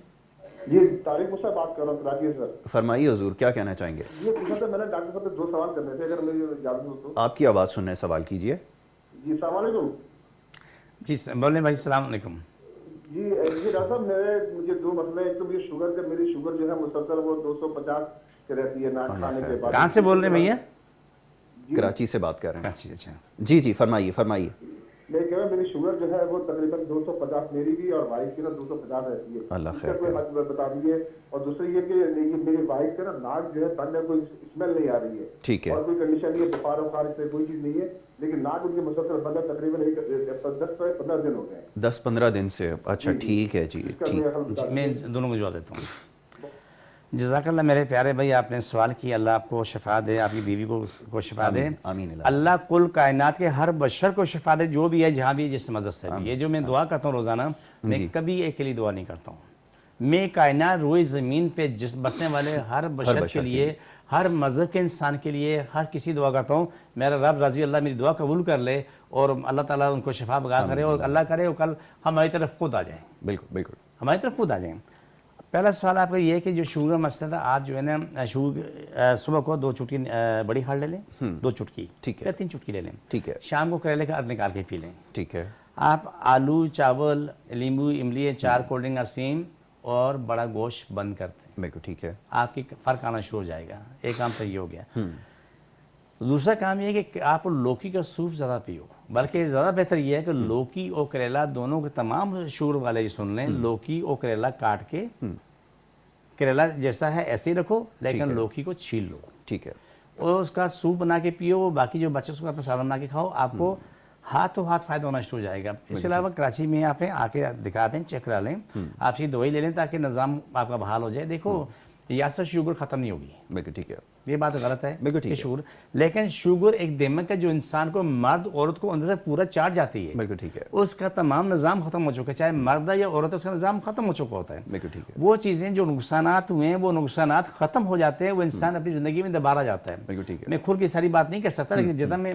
جی طارق مصطفیٰ بات کر رہا ہوں کراچی سے سر. فرمائیے حضور, کیا کہنا چاہیں گے؟ یہ پوچھا تھا میں نے ڈاکٹر صاحب سے 2 سوال کرنے تھے اگر میری اجازت ہو تو. آپ کی آواز سننے سوال کیجئے. جی السلام علیکم. جی بولیں بھائی. السلام علیکم. جی ڈاکٹر صاحب مجھے 2 مسئلے ہیں. ایک تو مجھے شوگر کا, میری شوگر جو ہے مسلسل وہ 250 کے رہتی ہے نان کھانے کے بعد. کہاں سے بول رہے ہیں بھیا؟ کراچی سے بات کر رہے ہیں. اچھا. جی فرمائیے. میں کہہ رہا ہوں میری شوگر جو ہے وہ تقریباً 250 میری بھی اور وائف کی نا 250 رہتی ہے. اللہ اس خیر کا کوئی حد بتا دیجیے. اور دوسری یہ کہ میری وائف کا نا ناک جو ہے بند ہے, کوئی اسمیل نہیں آ رہی ہے. ٹھیک ہے. اور کوئی کنڈیشن نہیں ہے, بخار وخار سے کوئی چیز نہیں ہے, لیکن ناک ان کے مسلسل بند ہے تقریباً 10-15 دن ہو گئے. 10-15 دن سے. اچھا ٹھیک ہے. جی ٹھیک. میں دونوں کو جواب دیتا ہوں. جزاک اللہ میرے پیارے بھائی, آپ نے سوال کیا. اللہ آپ کو شفا دے, آپ کی بیوی کو شفا دے. آمین. اللہ کل کائنات کے ہر بشر کو شفا دے, جو بھی ہے جہاں بھی جس مذہب سے بھی. یہ جو میں دعا کرتا ہوں روزانہ, میں کبھی ایک کے لیے دعا نہیں کرتا ہوں. میں کائنات روئے زمین پہ جس بسنے والے ہر بشر کے لیے, ہر مذہب کے انسان کے لیے, ہر کسی دعا کرتا ہوں. میرا رب رضی اللہ میری دعا قبول کر لے اور اللہ تعالیٰ ان کو شفا بغا کرے, اور اللہ کرے اور کل ہماری طرف خود آ جائیں. بالکل ہماری طرف خود آ جائیں. پہلا سوال آپ کا یہ ہے کہ جو شوگر کا مسئلہ تھا, آپ جو ہے نا شوگر صبح کو 2 چٹکی بڑی کھال لے لیں, 2 چٹکی, ٹھیک ہے, یا 3 چٹکی لے لیں. ٹھیک ہے. شام کو کریلے کا ارد نکال کے پی لیں. ٹھیک ہے. آپ آلو, چاول, لیمبو, املی, 4 کولڈ ڈرنک نسیم اور بڑا گوشت بند کرتے ہیں. بالکل ٹھیک ہے. آپ کی فرق آنا شروع ہو جائے گا. ایک کام تو یہ ہو گیا. دوسرا کام یہ ہے کہ آپ لوکی کا سوپ زیادہ پیو. بلکہ زیادہ بہتر یہ ہے کہ لوکی اور کریلا دونوں کے, تمام شوگر والے یہ سن لیں, لوکی اور کریلا کاٹ کے, کریلا جیسا ہے ایسے ہی رکھو, لیکن لوکی کو چھیل لو. ٹھیک ہے. اور اس کا سوپ بنا کے پیو. باقی جو بچے اس کو سالن بنا کے کھاؤ. آپ کو ہاتھوں ہاتھ فائدہ ہونا شروع ہو جائے گا. اس کے علاوہ کراچی میں آپ آ کے دکھا دیں, چیک کرا لیں, آپ سے دوائی لے لیں تاکہ نظام آپ کا بحال ہو جائے. دیکھو یاسر شوگر ختم نہیں ہوگی, بالکل ٹھیک ہے. یہ بات غلط ہے. بالکل ٹھیک ہے. شوگر, لیکن شوگر ایک دماغ ہے جو انسان کو, مرد عورت کو اندر سے پورا چاٹ جاتی ہے. بالکل ٹھیک ہے. اس کا تمام نظام ختم ہو چکا ہے, چاہے مرد ہے یا عورت ہے, اس کا نظام ختم ہو چکا ہوتا ہے. بالکل ٹھیک ہے. وہ چیزیں جو نقصانات ہوئے ہیں وہ نقصانات ختم ہو جاتے ہیں, وہ انسان اپنی زندگی میں دوبارہ جاتا ہے. بالکل ٹھیک ہے. میں کھل کے ساری بات نہیں کر سکتا, لیکن جتنا میں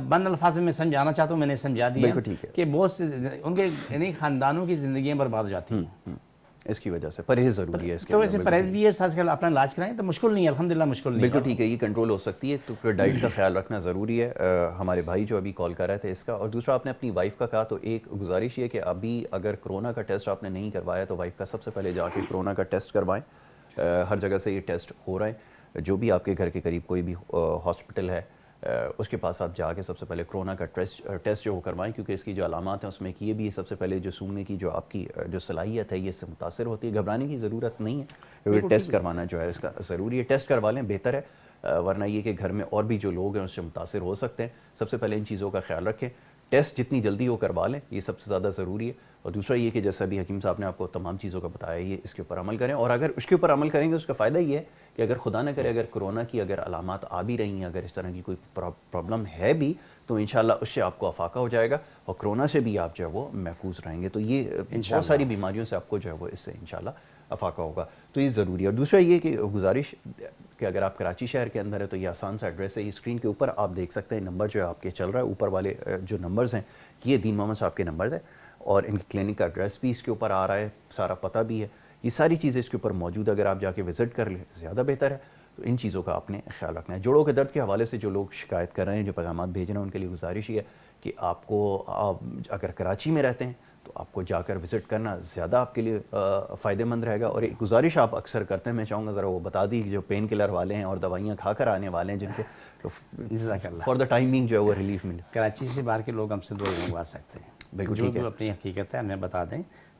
بند الفاظ میں سمجھانا چاہتا ہوں میں نے سمجھا دیا کہ بہت سے ان کے یعنی خاندانوں کی زندگیاں برباد ہو جاتی ہیں. اس کی وجہ سے پرہیز ضروری ہے. اس کے تو ویسے پرہیز بھی ہے, ساتھ ساتھ اپنا علاج کرائیں تو مشکل نہیں ہے, الحمدللہ مشکل نہیں ہے. بالکل ٹھیک ہے. یہ کنٹرول ہو سکتی ہے, تو پھر ڈائٹ کا خیال رکھنا ضروری ہے. ہمارے بھائی جو ابھی کال کر رہے تھے اس کا, اور دوسرا آپ نے اپنی وائف کا کہا, تو ایک گزارش یہ کہ ابھی اگر کرونا کا ٹیسٹ آپ نے نہیں کروایا تو وائف کا سب سے پہلے جا کے کرونا کا ٹیسٹ کروائیں. ہر جگہ سے یہ ٹیسٹ ہو رہے ہیں, جو بھی آپ کے گھر کے قریب کوئی بھی ہاسپٹل ہے اس کے پاس آپ جا کے سب سے پہلے کرونا کا ٹیسٹ جو وہ کروائیں, کیونکہ اس کی جو علامات ہیں اس میں یہ بھی سب سے پہلے جو سونگنے کی جو آپ کی جو صلاحیت ہے یہ اس سے متاثر ہوتی ہے. گھبرانے کی ضرورت نہیں ہے, ٹیسٹ کروانا جو ہے اس کا ضروری ہے. ٹیسٹ کروا لیں بہتر ہے, ورنہ یہ کہ گھر میں اور بھی جو لوگ ہیں اس سے متاثر ہو سکتے ہیں. سب سے پہلے ان چیزوں کا خیال رکھیں, ٹیسٹ جتنی جلدی وہ کروا لیں, یہ سب سے زیادہ ضروری ہے. اور دوسرا یہ کہ جیسا بھی حکیم صاحب نے آپ کو تمام چیزوں کا بتایا, یہ اس کے اوپر عمل کریں. اور اگر اس کے اوپر عمل کریں گے اس کا فائدہ یہ ہے کہ اگر خدا نہ کرے اگر کرونا کی اگر علامات آ بھی رہی ہیں, اگر اس طرح کی کوئی پرابلم ہے بھی, تو انشاءاللہ اس سے آپ کو افاقہ ہو جائے گا اور کرونا سے بھی آپ جو ہے وہ محفوظ رہیں گے. تو یہ بہت ساری بیماریوں سے آپ کو جو ہے وہ اس سے انشاءاللہ افاقہ ہوگا, تو یہ ضروری ہے. اور دوسرا یہ کہ گزارش کہ اگر آپ کراچی شہر کے اندر ہے تو یہ آسان سا ایڈریس ہے, یہ اسکرین کے اوپر آپ دیکھ سکتے ہیں. نمبر جو ہے آپ کے چل رہا ہے, اوپر والے جو نمبرز ہیں یہ دین محمد صاحب کے نمبرز ہیں, اور ان کی کلینک کا ایڈریس بھی اس کے اوپر آ رہا ہے, سارا پتہ بھی ہے. یہ ساری چیزیں اس کے اوپر موجود ہے, اگر آپ جا کے وزٹ کر لیں زیادہ بہتر ہے. تو ان چیزوں کا آپ نے خیال رکھنا ہے. جوڑوں کے درد کے حوالے سے جو لوگ شکایت کر رہے ہیں, جو پیغامات بھیج رہے ہیں, ان کے لیے گزارش یہ ہے کہ آپ کو اگر کراچی میں رہتے ہیں تو آپ کو جا کر وزٹ کرنا زیادہ آپ کے لیے فائدہ مند رہے گا. اور ایک گزارش آپ اکثر کرتے ہیں, میں چاہوں گا ذرا وہ بتا دی, جو پین کلر والے ہیں اور دوائیاں کھا کر آنے والے ہیں, جن کو فار دا ٹائمنگ جو ہے وہ ریلیف ملے. کراچی سے باہر کے لوگ ہم سے دعا منگوا سکتے ہیں, جو بھی اپنی حقیقت ہے ہمیں بتا دیں,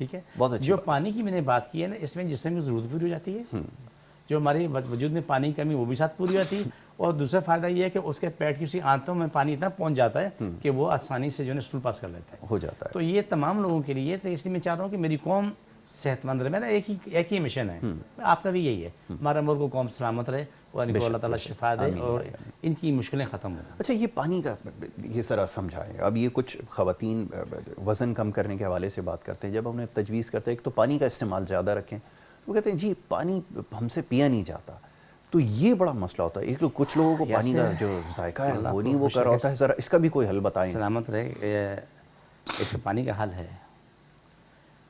ٹھیک ہے. بہت اچھی جو بات. پانی کی میں نے بات کی ہے نا، اس میں جسم کی ضرورت پوری ہو جاتی ہے، جو ہمارے وجود میں پانی کی کمی وہ بھی ساتھ پوری ہو جاتی ہے. اور دوسرا فائدہ یہ ہے کہ اس کے پیٹ کی اسی آنتوں میں پانی اتنا پہنچ جاتا ہے کہ وہ آسانی سے جو ہے اسٹول پاس کر لیتا ہے. ہو جاتا ہے. تو یہ تمام لوگوں کے لیے، تو اس لیے میں چاہ رہا ہوں کہ میری قوم صحت مند رہے. میرا ایک ہی مشن ہے، آپ کا بھی یہی ہے، ہمارا ملک و قوم سلامت رہے اور ان کو اللہ تعالیٰ شفا دے اور ان کی مشکلیں ختم ہوں. اچھا، یہ پانی کا یہ ذرا سمجھائیں. اب یہ کچھ خواتین وزن کم کرنے کے حوالے سے بات کرتے ہیں، جب انہیں تجویز کرتے ہیں ایک تو پانی کا استعمال زیادہ رکھیں، وہ کہتے ہیں جی پانی ہم سے پیا نہیں جاتا. تو یہ بڑا مسئلہ ہوتا ہے. ایک کچھ لوگوں کو پانی کا جو ذائقہ ہے وہ نہیں وہ کر رہا ہوتا ہے. ذرا اس کا بھی کوئی حل بتائیں. سلامت رہے. اس پانی کا حل ہے،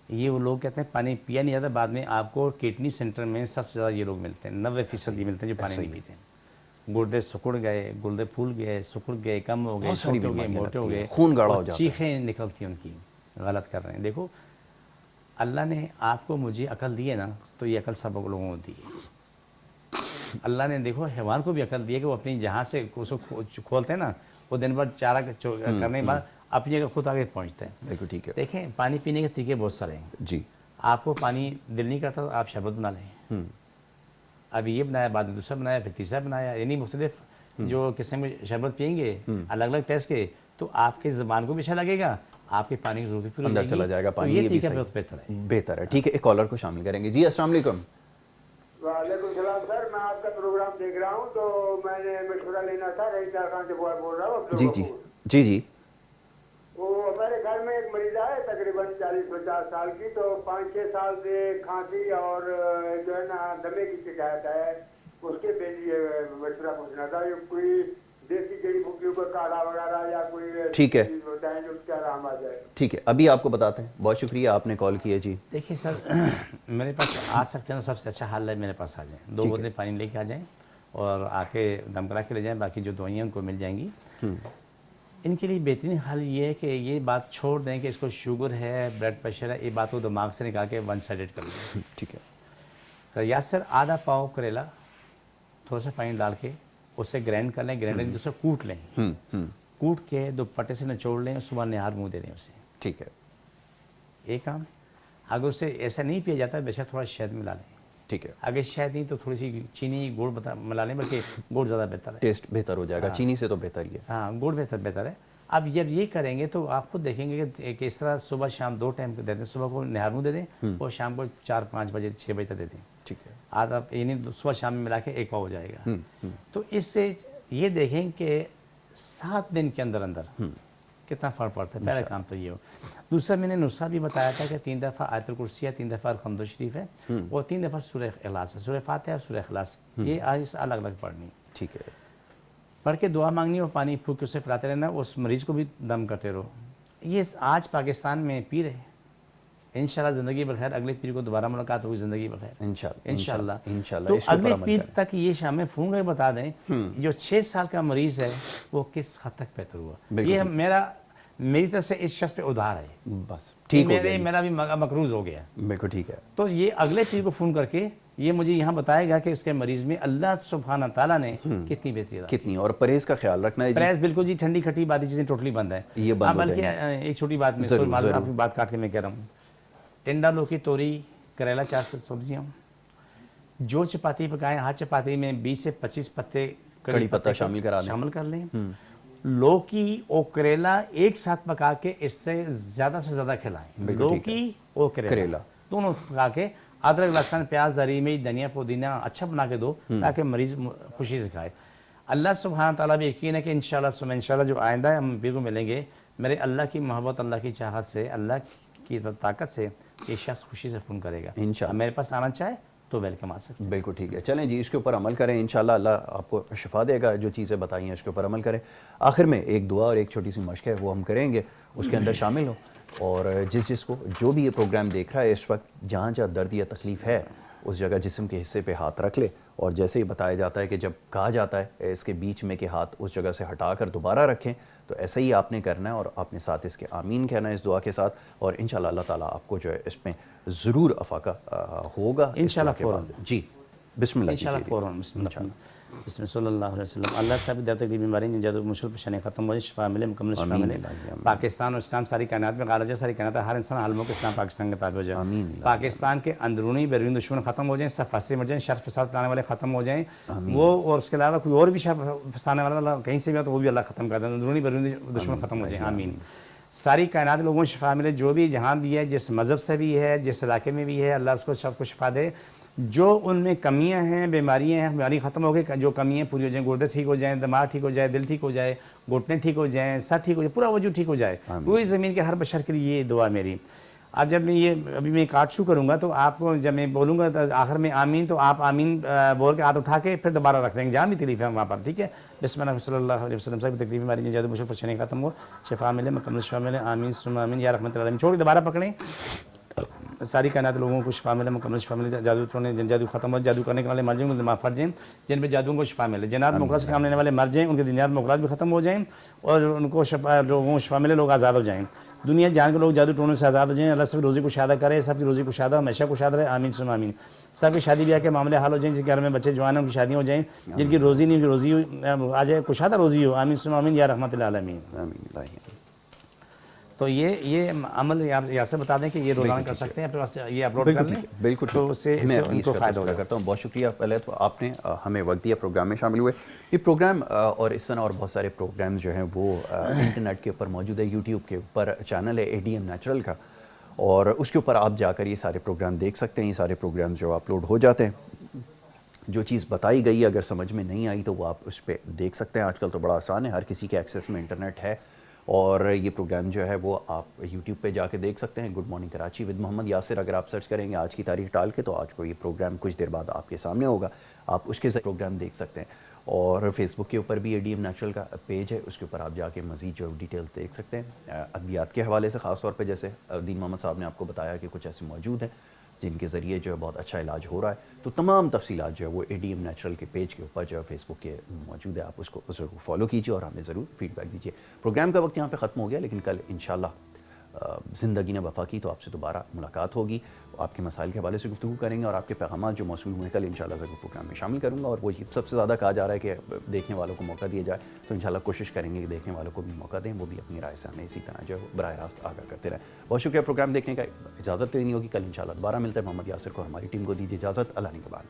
یہ وہ لوگ کہتے ہیں پانی پیا نہیں جاتا. بعد میں آپ کو کڈنی سینٹر میں سب سے زیادہ یہ لوگ ملتے ہیں، 90% یہ ملتے ہیں جو پانی نہیں پیتے ہیں. گردے سکڑ گئے، گردے پھول گئے، سکڑ گئے، کم ہو گئے، چھوٹے ہو گئے، موٹے ہو گئے، خون گاڑھا ہو جاتا ہے، چیخیں نکلتی ہیں ان کی. غلط کر رہے ہیں. دیکھو اللہ نے آپ کو مجھے عقل دی ہے نا، تو یہ عقل سب لوگوں کو دی ہے. اللہ نے دیکھو حیوان کو بھی عقل دی ہے کہ وہ اپنی جہاں سے اس کو کھولتے ہیں نا، وہ دن بھر چارہ کرنے کے بعد اپنی جگہ خود آگے پہنچتے ہیں. بالکل ٹھیک ہے. دیکھیں پانی پینے کے طریقے بہت سارے ہیں. جی. آپ کو پانی دل نہیں کرتا تو آپ شربت بنا لیں. ابھی یہ بنایا، بعد میں دوسرا بنایا، پھر تیسرا بنایا، یعنی مختلف جو قسم کے شربت پئیں گے الگ الگ ٹیسٹ کے، تو آپ کی زبان کو بھی اچھا لگے گا، آپ کے پانی کی ضرورت پوری اندر چلا جائے گا پانی. یہ طریقہ بہت بہتر ہے. بہتر ہے. ٹھیک ہے، ایک کالر کو شامل کریں گے. جی السلام علیکم. وعلیکم السلام سر، میں آپ کا پروگرام دیکھ رہا ہوں، تو میں نے مشورہ لینا تھا. رہی خان سے بول رہا ہوں. جی جی جی جی. وہ میرے گھر میں ایک مریض ہے تقریباً 40-50 سال کی، تو 5-6 سال سے کھانسی اور جو ہے نا دمے کی شکایت ہے. اس کے لیے مشورہ پوچھنا تھا. یہ کوئی دیسی جڑی بوٹیوں کا کاڑھا وغیرہ یا کوئی ٹھیک ہے، چیز بتائیں جو اس کے آرام آ جائے. ٹھیک ہے، ابھی آپ کو بتاتے ہیں. بہت شکریہ آپ نے کال کیا. جی دیکھیے سر، میرے پاس آ سکتے ہیں تو سب سے اچھا حل ہے میرے پاس آ جائیں. 2 بوتلیں پانی لے کے آ جائیں اور آ کے دم کرا کے لے جائیں. باقی جو دوائیاں ان کو مل جائیں گی. ان کے لیے بہترین حل یہ ہے کہ یہ بات چھوڑ دیں کہ اس کو شوگر ہے، بلڈ پریشر ہے، یہ بات کو دماغ سے نکال کے ون سائڈڈ کر لیں. ٹھیک ہے. یاسر آدھا پاؤ کریلا تھوڑا سا پانی ڈال کے اسے گرائنڈ کر لیں. گرائنڈر دوسرا کوٹ لیں. کوٹ کے دوپٹے سے نچوڑ لیں، صبح نہار منہ دے دیں اسے. ٹھیک ہے. ایک کام. اگر اسے ایسا نہیں پیا جاتا بے شک تھوڑا شہد ملا لیں. ٹھیک ہے. اگر شہد نہیں تو تھوڑی سی چینی گڑ ملا لیں، بلکہ گڑ زیادہ بہتر ہے. ٹیسٹ بہتر ہو جائے گا. چینی سے تو بہتر ہی ہے. ہاں گڑ بہتر ہے. اب جب یہ کریں گے تو آپ خود دیکھیں گے کہ اس طرح صبح شام 2 ٹائم دے دیں. صبح کو نہار منہ دے دیں اور شام کو 4-5 بجے 6 بجے تک دے دیں. ٹھیک ہے. آدھا یعنی صبح شام میں ملا کے 1 پاؤ ہو جائے گا. تو اس سے یہ دیکھیں کہ 7 دن کے اندر کتنا فرق پڑتا ہے. پہلا کام تو یہ ہو. دوسرا میں نے نسخہ بھی بتایا تھا کہ 3 دفعہ آیت الکرسی ہے، 3 دفعہ الحمد شریف ہے اور 3 دفعہ سورہ اخلاص ہے. سورہ فاتحہ اور سورہ اخلاص یہ آج الگ الگ پڑھنی. ٹھیک ہے. پڑھ کے دعا مانگنی اور پانی پھونک کے اسے پلاتے رہنا. اس مریض کو بھی دم کرتے رہو. یہ آج پاکستان میں پیر ہے. انشاءاللہ زندگی بخیر. اگلے پیر کو دوبارہ ملاقات ہوگی. زندگی بخیر انشاءاللہ. تو اگلے پیر تک یہ شامل فون کر بتا دیں جو 6 سال کا مریض ہے وہ کس حد تک بہتر ہوا. یہ میری طرف سے اس شخص پہ ادھار ہے. بس ٹھیک ہو گیا. میرا بھی مقروض ہو گیا. بالکل ٹھیک ہے. تو یہ اگلے پیر کو فون کر کے یہ مجھے یہاں بتائے گا کہ اس کے مریض میں اللہ سبحانہ تعالیٰ نے کتنی بہتری کتنی. اور پرہیز کا خیال رکھنا ہے. پرہیز بالکل جی. ٹھنڈی کھٹی بادی چیزیں ٹوٹلی بند ہے. یہ بند ہو بلکہ ایک چھوٹی بات میں آپ کی بات کاٹ کے میں کہہ رہا ہوں. ٹنڈا لوکی توری کریلا 4 سبزیاں جو چپاتی پکائیں ہر چپاتی میں 20 سے 25 پتے کڑی پتہ شامل کر لیں. لوکی اور کریلا ایک ساتھ پکا کے اس سے زیادہ کھلائیں. لوکی اور کریلا دونوں پکا کے ادرک لہسن پیاز ہری مرچ دھنیا پودینہ اچھا بنا کے دو تاکہ مریض خوشی سے کھائے. اللہ سبحانہ تعالیٰ بھی یقین ہے کہ انشاءاللہ جو آئندہ ہم پیر کو ملیں گے میرے اللہ کی محبت اللہ کی چاہت سے اللہ کی طاقت سے یہ شخص خوشی سے فون کرے گا. انشاءاللہ میرے پاس آنا چاہے تو ویلکم آ سکتے ہیں. بالکل ٹھیک ہے. چلیں جی اس کے اوپر عمل کریں. انشاءاللہ اللہ آپ کو شفا دے گا. جو چیزیں بتائی ہیں اس کے اوپر عمل کریں. آخر میں ایک دعا اور ایک چھوٹی سی مشق ہے وہ ہم کریں گے. اس کے اندر شامل ہو اور جس کو جو بھی یہ پروگرام دیکھ رہا ہے اس وقت جہاں درد یا تکلیف ہے اس جگہ جسم کے حصے پہ ہاتھ رکھ لے. اور جیسے ہی بتایا جاتا ہے کہ جب کہا جاتا ہے اس کے بیچ میں کہ ہاتھ اس جگہ سے ہٹا کر دوبارہ رکھیں تو ایسا ہی آپ نے کرنا ہے اور آپ نے ساتھ اس کے آمین کہنا ہے اس دعا کے ساتھ. اور انشاءاللہ اللہ تعالیٰ آپ کو جو ہے اس میں ضرور افاقہ ہوگا انشاءاللہ فوراً. جی بسم اللہ انشاءاللہ کیجیے۔ فوراً بسم اللہ بسم صلی اللہ علیہ وسلم۔ اللہ سے بھی درد کی بیماری نہیں جادو مشکل پریشانی ختم ہو جائے، شفا ملے، مکمل شفا ملے۔ پاکستان اور اسلام ساری کائنات میں غالب ہو جائے، ساری کائنات ہر انسان عالموں کے اسلام پاکستان کے تابع ہو جائے، پاکستان کے اندرونی بیرونی دشمن ختم ہو جائیں، سب فاسد مر جائیں، شر فساد پھیلانے والے ختم ہو جائیں وہ، اور اس کے علاوہ کوئی اور بھی شر پھنسانے والا اللہ کہیں سے بھی ہو تو وہ بھی اللہ ختم کر دیں، اندرونی بیرونی دشمن ختم ہو جائیں، آمین۔ ساری کائنات لوگوں کو شفا ملے، جو بھی جہاں بھی ہے، جس مذہب سے بھی ہے، جس علاقے میں بھی ہے، اللہ اس کو سب کو شفا دے۔ جو ان میں کمیاں ہیں، بیماریاں ہیں، بیماری ختم ہو گئی، جو کمیاں پوری ہو جائیں، گردے ٹھیک ہو جائیں، دماغ ٹھیک ہو جائے، دل ٹھیک ہو جائے، گھٹنے ٹھیک ہو جائیں، سر ٹھیک ہو جائے، پورا وجود ٹھیک ہو جائے، پوری زمین کے ہر بشر کے لیے یہ دعا میری۔ اب جب میں یہ ابھی میں کاٹ شروع کروں گا تو آپ کو جب میں بولوں گا تو آخر میں آمین، تو آپ آمین بول کے ہاتھ اٹھا کے پھر دوبارہ رکھ دیں گے جہاں بھی تکلیف ہے وہاں پر، ٹھیک ہے؟ بسم اللہ صلی اللہ علیہ وسلم سے تکلیف ہماری جادو مشکل پریشانی ختم ہو، شفا ملے، مکمل شفا ملے، آمین ثم آمین یا رحمت العالمین۔ چھوڑ کے دوبارہ پکڑیں، ساری کائنات لوگوں کو شفا ملے، مکمل شفا ملے، جادو توڑنے جن جادو ختم ہو، جادو کرنے والے مر جائیں، دماغ پھٹ جائیں، جن پہ جادو کو شفا ملے، جنات مقررات کے کام لینے والے مر جائیں، ان کے دنیات مقررات بھی ختم ہو جائیں اور ان کو شفا، لوگوں کو شفا ملے، لوگ آزاد ہو جائیں، دنیا جان کے لوگ جادو ٹونے سے آزاد ہو جائیں، اللہ سب کی روزی کو شادہ کرے، سب کی روزی کو شادہ ہمیشہ کو شادہ رہے، آمین ثم آمین۔ سب کی شادی بیاہ کے معاملے حل ہو جائیں، جن کے گھر میں بچے جوان ہیں ان کی شادیاں ہو جائیں، جن کی روزی نہیں ان کی روزی آ جائے، کشادہ روزی ہو، آمین ثم آمین یا رحمت العالمین۔ تو یہ عمل یہاں سے بتا دیں کہ یہ روزانہ کر سکتے ہیں، اپنے پاس یہ اپلوڈ کر لیں، بالکل تو اس سے ان کو فائدہ ہوگا۔ کرتا ہوں۔ بہت شکریہ پہلے تو آپ نے ہمیں وقت دیا، پروگرام میں شامل ہوئے۔ یہ پروگرام اور اس طرح اور بہت سارے پروگرام جو ہیں وہ انٹرنیٹ کے اوپر موجود ہے، یوٹیوب کے اوپر چینل ہے ADM نیچرل کا، اور اس کے اوپر آپ جا کر یہ سارے پروگرام دیکھ سکتے ہیں۔ یہ سارے پروگرام جو اپلوڈ ہو جاتے ہیں، جو چیز بتائی گئی اگر سمجھ میں نہیں آئی تو وہ آپ اس پہ دیکھ سکتے ہیں۔ آج کل تو بڑا آسان ہے، ہر کسی کے ایکسیس میں انٹرنیٹ ہے، اور یہ پروگرام جو ہے وہ آپ یوٹیوب پہ جا کے دیکھ سکتے ہیں۔ گڈ مارننگ کراچی ود محمد یاسر اگر آپ سرچ کریں گے آج کی تاریخ ڈال کے تو آج کو یہ پروگرام کچھ دیر بعد آپ کے سامنے ہوگا، آپ اس کے ذریعے پروگرام دیکھ سکتے ہیں۔ اور فیس بک کے اوپر بھی ADM نیچرل کا پیج ہے، اس کے اوپر آپ جا کے مزید جو ڈیٹیلز دیکھ سکتے ہیں۔ ادویات کے حوالے سے خاص طور پہ جیسے دین محمد صاحب نے آپ کو بتایا کہ کچھ ایسے موجود ہیں جن کے ذریعے جو ہے بہت اچھا علاج ہو رہا ہے، تو تمام تفصیلات جو ہے وہ ADM نیچرل کے پیج کے اوپر جو ہے فیس بک کے موجود ہے، آپ اس کو ضرور فالو کیجیے اور ہمیں ضرور فیڈ بیک دیجیے۔ پروگرام کا وقت یہاں پہ ختم ہو گیا، لیکن کل انشاءاللہ زندگی نے وفا کی تو آپ سے دوبارہ ملاقات ہوگی، آپ کے مسائل کے حوالے سے گفتگو کریں گے، اور آپ کے پیغامات جو موصول ہوئے کل انشاءاللہ ضرور پروگرام میں شامل کروں گا۔ اور وہ سب سے زیادہ کہا جا رہا ہے کہ دیکھنے والوں کو موقع دیا جائے، تو انشاءاللہ کوشش کریں گے کہ دیکھنے والوں کو بھی موقع دیں، وہ بھی اپنی رائے سے ہمیں اسی طرح جو ہے براہ راست آگاہ کرتے رہیں۔ بہت شکریہ پروگرام دیکھنے کا، اجازت لینی ہوگی، کل انشاءاللہ دوبارہ ملتے ہیں۔ محمد یاسر کو، ہماری ٹیم کو دیجیے اجازت، اللہ نگہبان۔